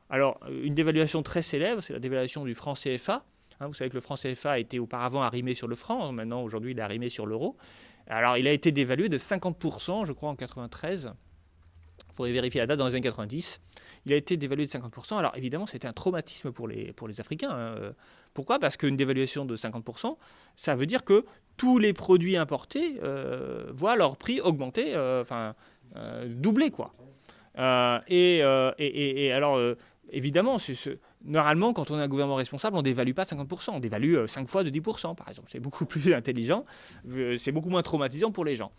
Alors, une dévaluation très célèbre, c'est la dévaluation du franc CFA. Vous savez que le franc CFA était auparavant arrimé sur le franc. Maintenant, aujourd'hui, il est arrimé sur l'euro. Alors, il a été dévalué de 50%, je crois, en 1993, Il faudrait vérifier la date, dans les années 90. Il a été dévalué de 50%. Alors évidemment, c'était un traumatisme pour les Africains. Hein. Pourquoi ? Parce qu'une dévaluation de 50%, ça veut dire que tous les produits importés voient leur prix augmenter, doubler, quoi. Alors, évidemment, normalement, quand on a un gouvernement responsable, on ne dévalue pas 50%. On dévalue 5 fois de 10%, par exemple. C'est beaucoup plus intelligent. C'est beaucoup moins traumatisant pour les gens.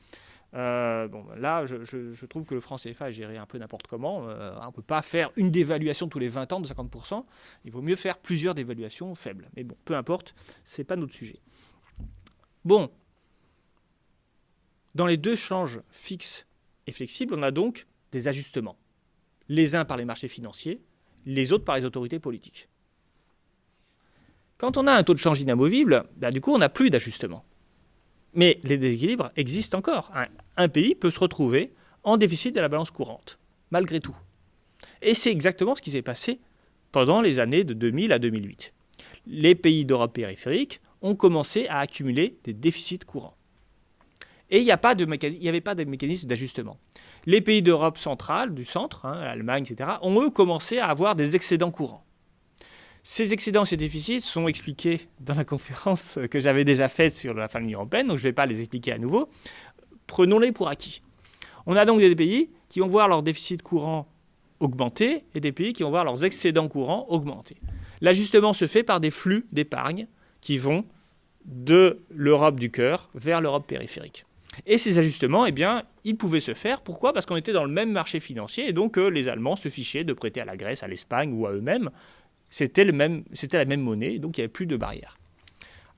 Là, je trouve que le franc CFA est géré un peu n'importe comment. On ne peut pas faire une dévaluation tous les 20 ans de 50%. Il vaut mieux faire plusieurs dévaluations faibles. Mais bon, peu importe, ce n'est pas notre sujet. Bon, dans les deux changes fixes et flexibles, on a donc des ajustements. Les uns par les marchés financiers, les autres par les autorités politiques. Quand on a un taux de change inamovible, du coup, on n'a plus d'ajustement. Mais les déséquilibres existent encore. Un pays peut se retrouver en déficit de la balance courante, malgré tout. Et c'est exactement ce qui s'est passé pendant les années de 2000 à 2008. Les pays d'Europe périphérique ont commencé à accumuler des déficits courants. Et il n'y avait pas de mécanisme d'ajustement. Les pays d'Europe centrale, du centre, l'Allemagne, etc., ont eux commencé à avoir des excédents courants. Ces excédents, ces déficits sont expliqués dans la conférence que j'avais déjà faite sur la fin de l'Union européenne, donc je ne vais pas les expliquer à nouveau. Prenons-les pour acquis. On a donc des pays qui vont voir leur déficit courant augmenter et des pays qui vont voir leurs excédents courants augmenter. L'ajustement se fait par des flux d'épargne qui vont de l'Europe du cœur vers l'Europe périphérique. Et ces ajustements, ils pouvaient se faire. Pourquoi ? Parce qu'on était dans le même marché financier et donc les Allemands se fichaient de prêter à la Grèce, à l'Espagne ou à eux-mêmes. C'était la même monnaie, donc il n'y avait plus de barrière.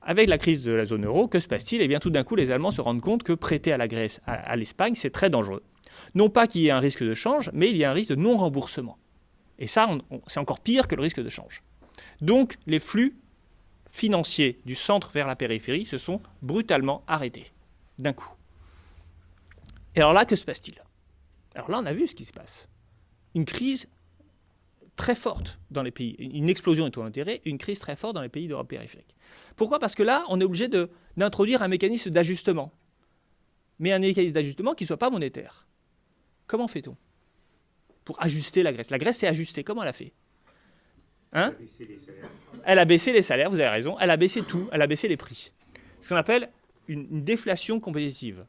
Avec la crise de la zone euro, que se passe-t-il ? Tout d'un coup, les Allemands se rendent compte que prêter à la Grèce, à l'Espagne, c'est très dangereux. Non pas qu'il y ait un risque de change, mais il y a un risque de non-remboursement. Et ça, c'est encore pire que le risque de change. Donc, les flux financiers du centre vers la périphérie se sont brutalement arrêtés, d'un coup. Et alors là, que se passe-t-il ? Alors là, on a vu ce qui se passe. Une crise très forte dans les pays, une explosion des taux d'intérêt, une crise très forte dans les pays d'Europe périphérique. Pourquoi ? Parce que là, on est obligé d'introduire un mécanisme d'ajustement. Mais un mécanisme d'ajustement qui ne soit pas monétaire. Comment fait-on pour ajuster la Grèce ? La Grèce s'est ajustée. Comment elle a fait ? Elle a baissé les salaires, vous avez raison. Elle a baissé tout. Elle a baissé les prix. Ce qu'on appelle une déflation compétitive.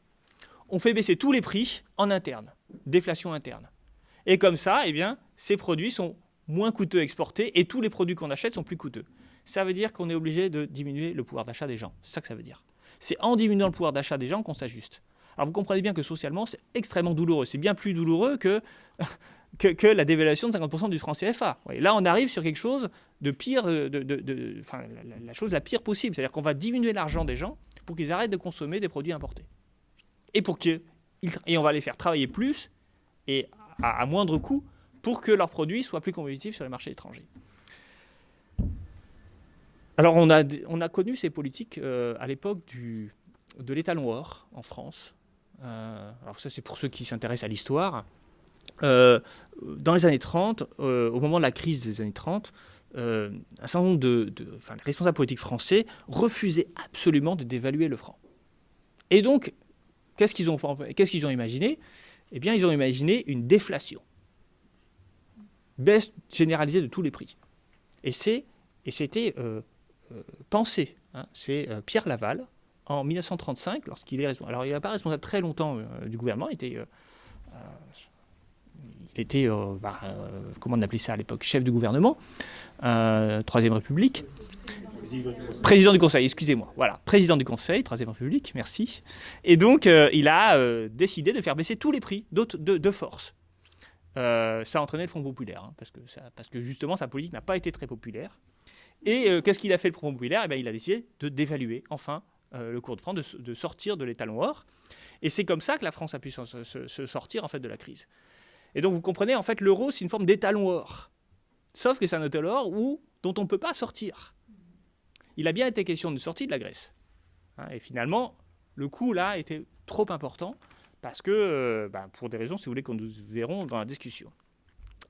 On fait baisser tous les prix en interne. Déflation interne. Et comme ça, ces produits sont moins coûteux à exporter et tous les produits qu'on achète sont plus coûteux. Ça veut dire qu'on est obligé de diminuer le pouvoir d'achat des gens. C'est ça que ça veut dire. C'est en diminuant le pouvoir d'achat des gens qu'on s'ajuste. Alors vous comprenez bien que socialement, c'est extrêmement douloureux. C'est bien plus douloureux que la dévaluation de 50% du franc CFA. Et là, on arrive sur quelque chose de pire, la chose la pire possible. C'est-à-dire qu'on va diminuer l'argent des gens pour qu'ils arrêtent de consommer des produits importés. Et on va les faire travailler plus et à moindre coût pour que leurs produits soient plus compétitifs sur les marchés étrangers. Alors on a connu ces politiques à l'époque de l'étalon or en France. Alors ça c'est pour ceux qui s'intéressent à l'histoire. Dans les années 30, au moment de la crise des années 30, un certain nombre de responsables politiques français refusaient absolument de dévaluer le franc. Et donc, qu'est-ce qu'ils ont imaginé ? Ils ont imaginé une déflation. Baisse généralisée de tous les prix. Et c'était pensé. C'est Pierre Laval, en 1935, lorsqu'il est responsable. Alors, il n'est pas responsable très longtemps du gouvernement. Il était comment on appelait ça à l'époque ? Chef du gouvernement, Troisième République. Président du Conseil, excusez-moi. Voilà, président du Conseil, Troisième République, merci. Et donc, il a décidé de faire baisser tous les prix de force. Ça a entraîné le Front populaire, parce que justement, sa politique n'a pas été très populaire. Et qu'est-ce qu'il a fait, le Front populaire ? Il a décidé de dévaluer, enfin, le cours de franc, de sortir de l'étalon or. Et c'est comme ça que la France a pu se sortir, en fait, de la crise. Et donc, vous comprenez, en fait, l'euro, c'est une forme d'étalon or. Sauf que c'est un étalon or dont on ne peut pas sortir. Il a bien été question de sortie de la Grèce. Et finalement, le coût, là, était trop important parce que, pour des raisons, si vous voulez, que nous verrons dans la discussion.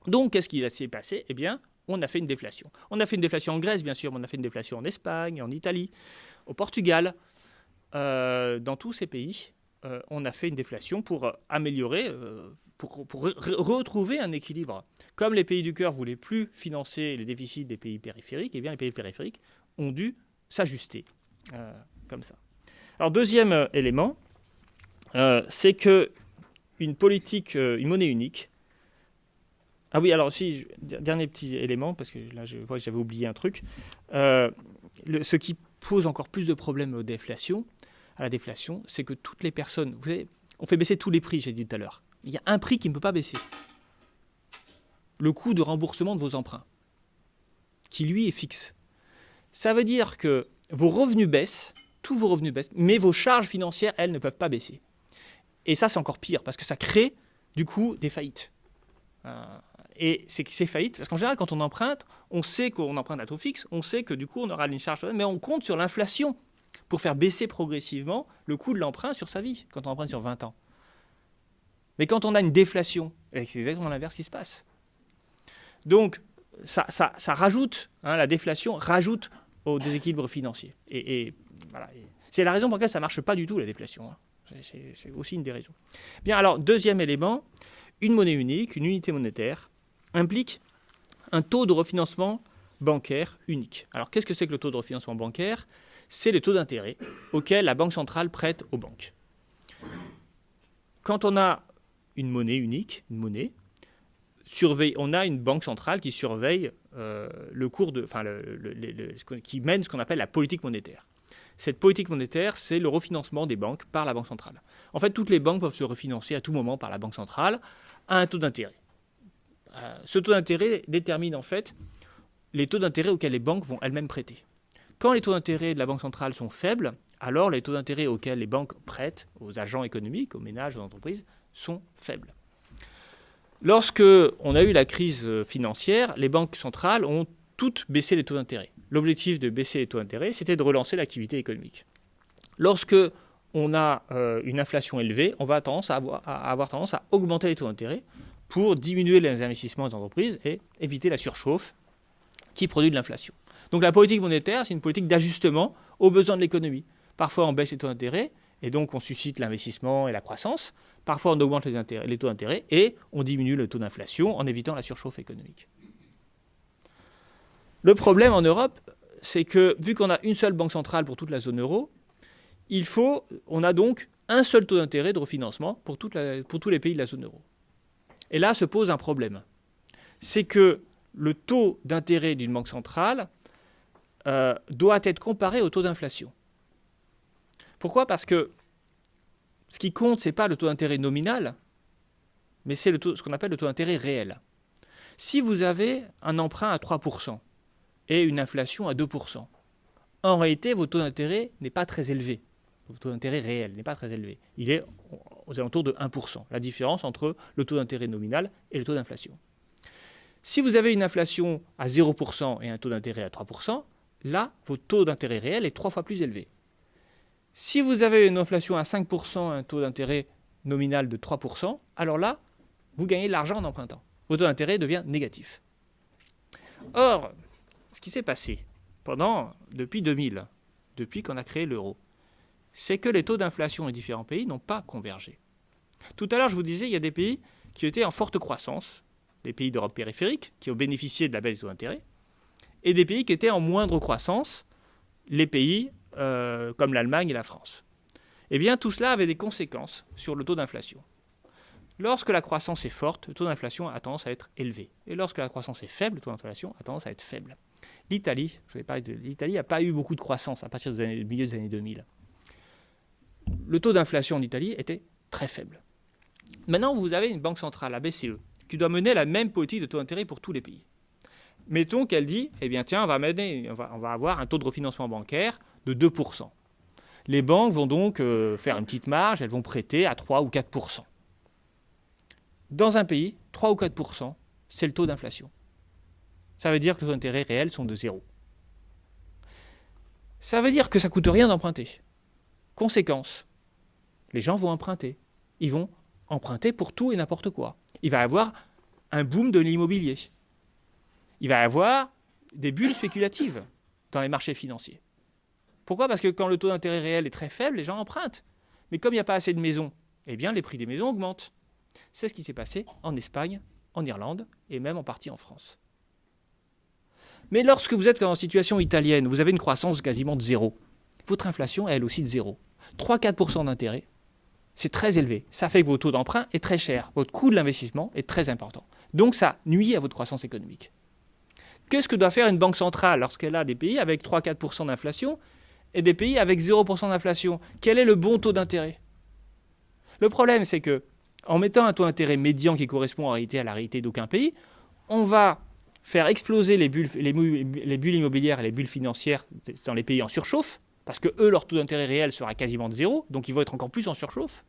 Donc, qu'est-ce qui s'est passé ? On a fait une déflation. On a fait une déflation en Grèce, bien sûr, mais on a fait une déflation en Espagne, en Italie, au Portugal. Dans tous ces pays, on a fait une déflation pour améliorer, retrouver un équilibre. Comme les pays du cœur ne voulaient plus financer les déficits des pays périphériques, eh bien les pays périphériques ont dû s'ajuster comme ça. Alors deuxième élément, c'est que une monnaie unique. Ah oui, alors aussi, dernier petit élément, parce que là je vois que j'avais oublié un truc. Ce qui pose encore plus de problèmes à la déflation, c'est que toutes les personnes, vous savez, on fait baisser tous les prix, j'ai dit tout à l'heure. Il y a un prix qui ne peut pas baisser. Le coût de remboursement de vos emprunts, qui lui est fixe. Ça veut dire que vos revenus baissent, tous vos revenus baissent, mais vos charges financières, elles, ne peuvent pas baisser. Et ça, c'est encore pire, parce que ça crée, du coup, des faillites. Et c'est ces faillites, parce qu'en général, quand on emprunte, on sait qu'on emprunte à taux fixe, on sait que du coup, on aura une charge, mais on compte sur l'inflation pour faire baisser progressivement le coût de l'emprunt sur sa vie, quand on emprunte sur 20 ans. Mais quand on a une déflation, c'est exactement l'inverse qui se passe. Donc, ça rajoute, la déflation rajoute au déséquilibre financier. Et voilà. C'est la raison pour laquelle ça ne marche pas du tout, la déflation. C'est aussi une des raisons. Bien, alors, deuxième élément, une monnaie unique, une unité monétaire, implique un taux de refinancement bancaire unique. Alors, qu'est-ce que c'est que le taux de refinancement bancaire ? C'est les taux d'intérêt auxquels la Banque centrale prête aux banques. Quand on a une monnaie unique, on a une banque centrale qui surveille le cours qui mène ce qu'on appelle la politique monétaire. Cette politique monétaire, c'est le refinancement des banques par la Banque centrale. En fait, toutes les banques peuvent se refinancer à tout moment par la Banque centrale à un taux d'intérêt. Ce taux d'intérêt détermine en fait les taux d'intérêt auxquels les banques vont elles-mêmes prêter. Quand les taux d'intérêt de la Banque centrale sont faibles, alors les taux d'intérêt auxquels les banques prêtent aux agents économiques, aux ménages, aux entreprises, sont faibles. Lorsque on a eu la crise financière, les banques centrales ont toutes baissé les taux d'intérêt. L'objectif de baisser les taux d'intérêt, c'était de relancer l'activité économique. Lorsque on a une inflation élevée, on va avoir tendance à augmenter les taux d'intérêt pour diminuer les investissements des entreprises et éviter la surchauffe qui produit de l'inflation. Donc la politique monétaire, c'est une politique d'ajustement aux besoins de l'économie. Parfois, on baisse les taux d'intérêt et donc on suscite l'investissement et la croissance. Parfois, on augmente les taux d'intérêt et on diminue le taux d'inflation en évitant la surchauffe économique. Le problème en Europe, c'est que vu qu'on a une seule banque centrale pour toute la zone euro, on a donc un seul taux d'intérêt de refinancement pour tous les pays de la zone euro. Et là se pose un problème. C'est que le taux d'intérêt d'une banque centrale doit être comparé au taux d'inflation. Pourquoi ? Parce que ce qui compte, ce n'est pas le taux d'intérêt nominal, mais c'est ce qu'on appelle le taux d'intérêt réel. Si vous avez un emprunt à 3% et une inflation à 2%, en réalité, votre taux d'intérêt n'est pas très élevé. Votre taux d'intérêt réel n'est pas très élevé. Il est aux alentours de 1%, la différence entre le taux d'intérêt nominal et le taux d'inflation. Si vous avez une inflation à 0% et un taux d'intérêt à 3%, là, votre taux d'intérêt réel est 3 fois plus élevé. Si vous avez une inflation à 5% et un taux d'intérêt nominal de 3%, alors là, vous gagnez de l'argent en empruntant. Votre taux d'intérêt devient négatif. Or, ce qui s'est passé depuis 2000, depuis qu'on a créé l'euro, c'est que les taux d'inflation des différents pays n'ont pas convergé. Tout à l'heure, je vous disais, il y a des pays qui étaient en forte croissance, des pays d'Europe périphérique, qui ont bénéficié de la baisse des taux d'intérêt, et des pays qui étaient en moindre croissance, les pays comme l'Allemagne et la France. Eh bien, tout cela avait des conséquences sur le taux d'inflation. Lorsque la croissance est forte, le taux d'inflation a tendance à être élevé. Et lorsque la croissance est faible, le taux d'inflation a tendance à être faible. L'Italie n'a pas eu beaucoup de croissance à partir du milieu des années 2000. Le taux d'inflation en Italie était très faible. Maintenant, vous avez une banque centrale, la BCE, qui doit mener la même politique de taux d'intérêt pour tous les pays. Mettons qu'elle dit, eh bien tiens, on va avoir un taux de refinancement bancaire de 2%. Les banques vont donc faire une petite marge, elles vont prêter à 3 ou 4%. Dans un pays, 3 ou 4%, c'est le taux d'inflation. Ça veut dire que les taux d'intérêt réels sont de 0. Ça veut dire que ça ne coûte rien d'emprunter. Conséquence, les gens vont emprunter. Ils vont emprunter pour tout et n'importe quoi. Il va y avoir un boom de l'immobilier. Il va y avoir des bulles spéculatives dans les marchés financiers. Pourquoi ? Parce que quand le taux d'intérêt réel est très faible, les gens empruntent. Mais comme il n'y a pas assez de maisons, eh bien les prix des maisons augmentent. C'est ce qui s'est passé en Espagne, en Irlande et même en partie en France. Mais lorsque vous êtes en situation italienne, vous avez une croissance quasiment de zéro. Votre inflation est elle aussi de zéro. 3-4% d'intérêt, c'est très élevé. Ça fait que votre taux d'emprunt est très cher. Votre coût de l'investissement est très important. Donc ça nuit à votre croissance économique. Qu'est-ce que doit faire une banque centrale lorsqu'elle a des pays avec 3-4% d'inflation et des pays avec 0% d'inflation? Quel est le bon taux d'intérêt? Le problème, c'est que en mettant un taux d'intérêt médian qui correspond en réalité à la réalité d'aucun pays, on va faire exploser les bulles immobilières et les bulles financières dans les pays en surchauffe, parce que eux, leur taux d'intérêt réel sera quasiment de zéro, donc ils vont être encore plus en surchauffe.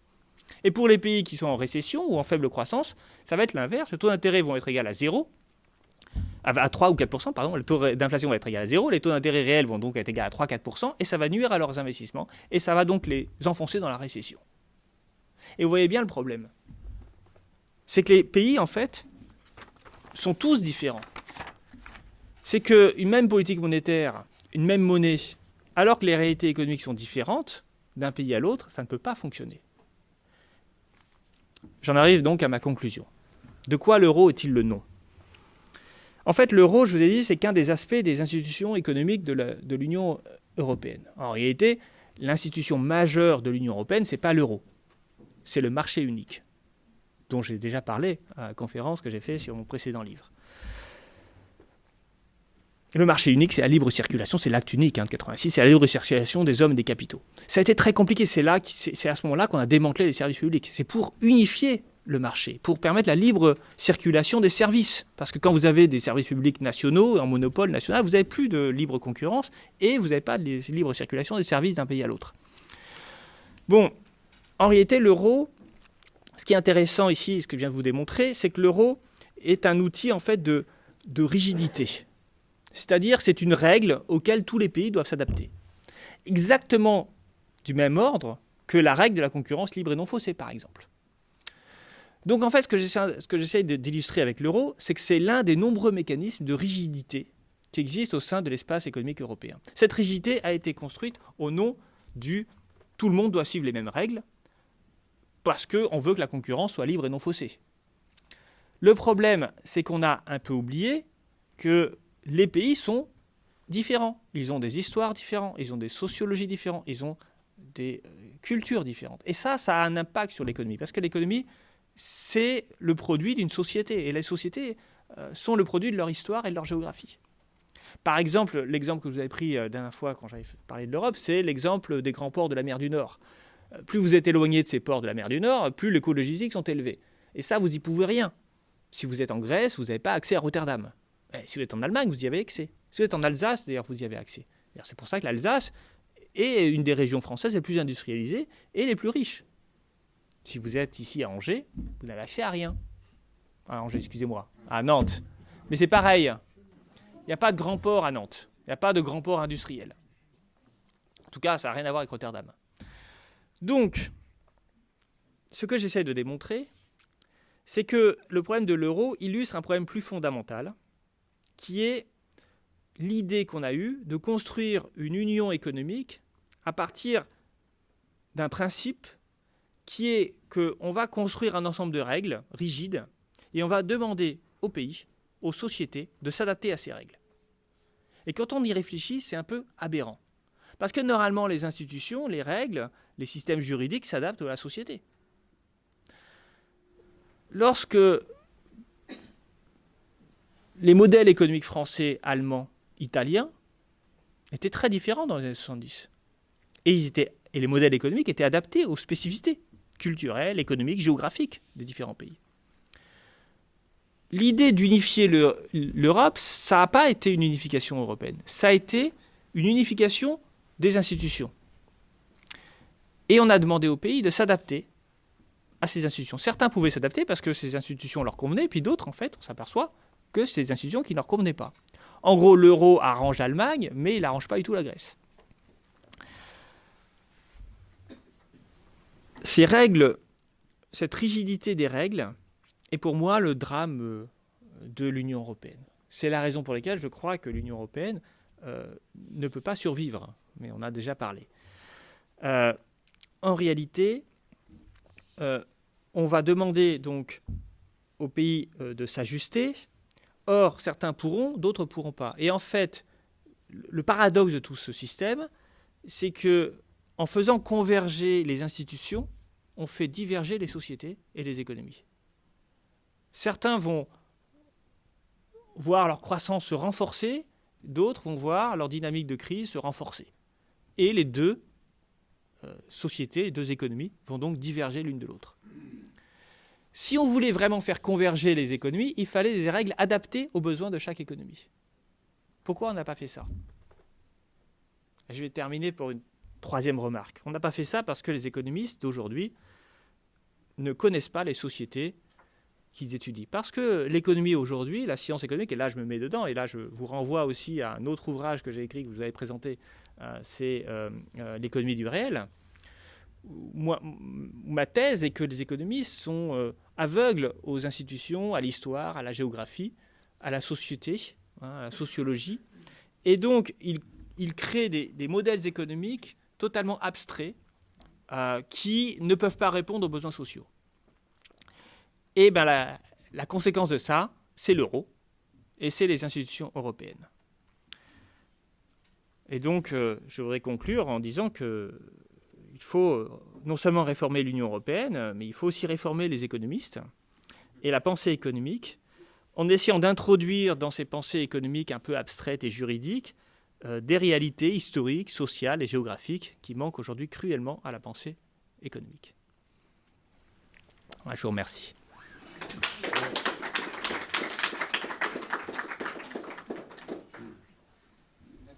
Et pour les pays qui sont en récession ou en faible croissance, ça va être l'inverse. Les taux d'intérêt vont être égal à zéro, à 3 ou 4%, pardon, le taux d'inflation va être égal à zéro, les taux d'intérêt réels vont donc être égal à 3-4%, et ça va nuire à leurs investissements, et ça va donc les enfoncer dans la récession. Et vous voyez bien le problème. C'est que les pays, en fait, sont tous différents. C'est qu'une même politique monétaire, une même monnaie, alors que les réalités économiques sont différentes d'un pays à l'autre, ça ne peut pas fonctionner. J'en arrive donc à ma conclusion. De quoi l'euro est-il le nom? En fait, l'euro, je vous ai dit, c'est qu'un des aspects des institutions économiques de l'Union européenne. En réalité, l'institution majeure de l'Union européenne, ce n'est pas l'euro. C'est le marché unique, dont j'ai déjà parlé à la conférence que j'ai faite sur mon précédent livre. Le marché unique, c'est la libre circulation, c'est l'acte unique de 86, c'est la libre circulation des hommes et des capitaux. Ça a été très compliqué, c'est à ce moment-là qu'on a démantelé les services publics. C'est pour unifier le marché, pour permettre la libre circulation des services. Parce que quand vous avez des services publics nationaux, en monopole national, vous n'avez plus de libre concurrence et vous n'avez pas de libre circulation des services d'un pays à l'autre. Bon, en réalité, l'euro, ce qui est intéressant ici, ce que je viens de vous démontrer, c'est que l'euro est un outil en fait de rigidité. C'est-à-dire, c'est une règle auquel tous les pays doivent s'adapter. Exactement du même ordre que la règle de la concurrence libre et non faussée, par exemple. Donc, en fait, ce que j'essaie d'illustrer avec l'euro, c'est que c'est l'un des nombreux mécanismes de rigidité qui existent au sein de l'espace économique européen. Cette rigidité a été construite au nom du « tout le monde doit suivre les mêmes règles » parce qu'on veut que la concurrence soit libre et non faussée. Le problème, c'est qu'on a un peu oublié que les pays sont différents. Ils ont des histoires différentes, ils ont des sociologies différentes, ils ont des cultures différentes. Et ça a un impact sur l'économie, parce que l'économie, c'est le produit d'une société. Et les sociétés sont le produit de leur histoire et de leur géographie. Par exemple, l'exemple que vous avez pris la dernière fois quand j'avais parlé de l'Europe, c'est l'exemple des grands ports de la mer du Nord. Plus vous êtes éloigné de ces ports de la mer du Nord, plus les coûts logistiques sont élevés. Et ça, vous n'y pouvez rien. Si vous êtes en Grèce, vous n'avez pas accès à Rotterdam. Si vous êtes en Allemagne, vous y avez accès. Si vous êtes en Alsace, d'ailleurs, vous y avez accès. C'est pour ça que l'Alsace est une des régions françaises les plus industrialisées et les plus riches. Si vous êtes ici à Angers, vous n'avez accès à rien. À Angers, excusez-moi. À Nantes. Mais c'est pareil. Il n'y a pas de grand port à Nantes. Il n'y a pas de grand port industriel. En tout cas, ça n'a rien à voir avec Rotterdam. Donc, ce que j'essaie de démontrer, c'est que le problème de l'euro illustre un problème plus fondamental, qui est l'idée qu'on a eue de construire une union économique à partir d'un principe qui est qu'on va construire un ensemble de règles rigides et on va demander aux pays, aux sociétés, de s'adapter à ces règles. Et quand on y réfléchit, c'est un peu aberrant. Parce que normalement, les institutions, les règles, les systèmes juridiques s'adaptent à la société. Lorsque les modèles économiques français, allemands, italiens étaient très différents dans les années 70. Et les modèles économiques étaient adaptés aux spécificités culturelles, économiques, géographiques des différents pays. L'idée d'unifier l'Europe, ça n'a pas été une unification européenne. Ça a été une unification des institutions. Et on a demandé aux pays de s'adapter à ces institutions. Certains pouvaient s'adapter parce que ces institutions leur convenaient, puis d'autres, en fait, on s'aperçoit que c'est des institutions qui ne leur convenaient pas. En gros, l'euro arrange l'Allemagne, mais il n'arrange pas du tout la Grèce. Ces règles, cette rigidité des règles, est pour moi le drame de l'Union européenne. C'est la raison pour laquelle je crois que l'Union européenne ne peut pas survivre, mais on a déjà parlé. En réalité, on va demander donc aux pays de s'ajuster. Or, certains pourront, d'autres ne pourront pas. Et en fait, le paradoxe de tout ce système, c'est que en faisant converger les institutions, on fait diverger les sociétés et les économies. Certains vont voir leur croissance se renforcer, d'autres vont voir leur dynamique de crise se renforcer. Et les deux sociétés, les deux économies vont donc diverger l'une de l'autre. Si on voulait vraiment faire converger les économies, il fallait des règles adaptées aux besoins de chaque économie. Pourquoi on n'a pas fait ça? Je vais terminer pour une troisième remarque. On n'a pas fait ça parce que les économistes d'aujourd'hui ne connaissent pas les sociétés qu'ils étudient. Parce que l'économie aujourd'hui, la science économique, et là je me mets dedans, et là je vous renvoie aussi à un autre ouvrage que j'ai écrit, que vous avez présenté, c'est l'économie du réel. Ma thèse est que les économistes sont aveugles aux institutions, à l'histoire, à la géographie, à la société, à la sociologie. Et donc, ils créent des modèles économiques totalement abstraits qui ne peuvent pas répondre aux besoins sociaux. Et ben, la conséquence de ça, c'est l'euro et c'est les institutions européennes. Et donc, je voudrais conclure en disant que il faut non seulement réformer l'Union européenne, mais il faut aussi réformer les économistes et la pensée économique, en essayant d'introduire dans ces pensées économiques un peu abstraites et juridiques des réalités historiques, sociales et géographiques qui manquent aujourd'hui cruellement à la pensée économique. Je vous remercie.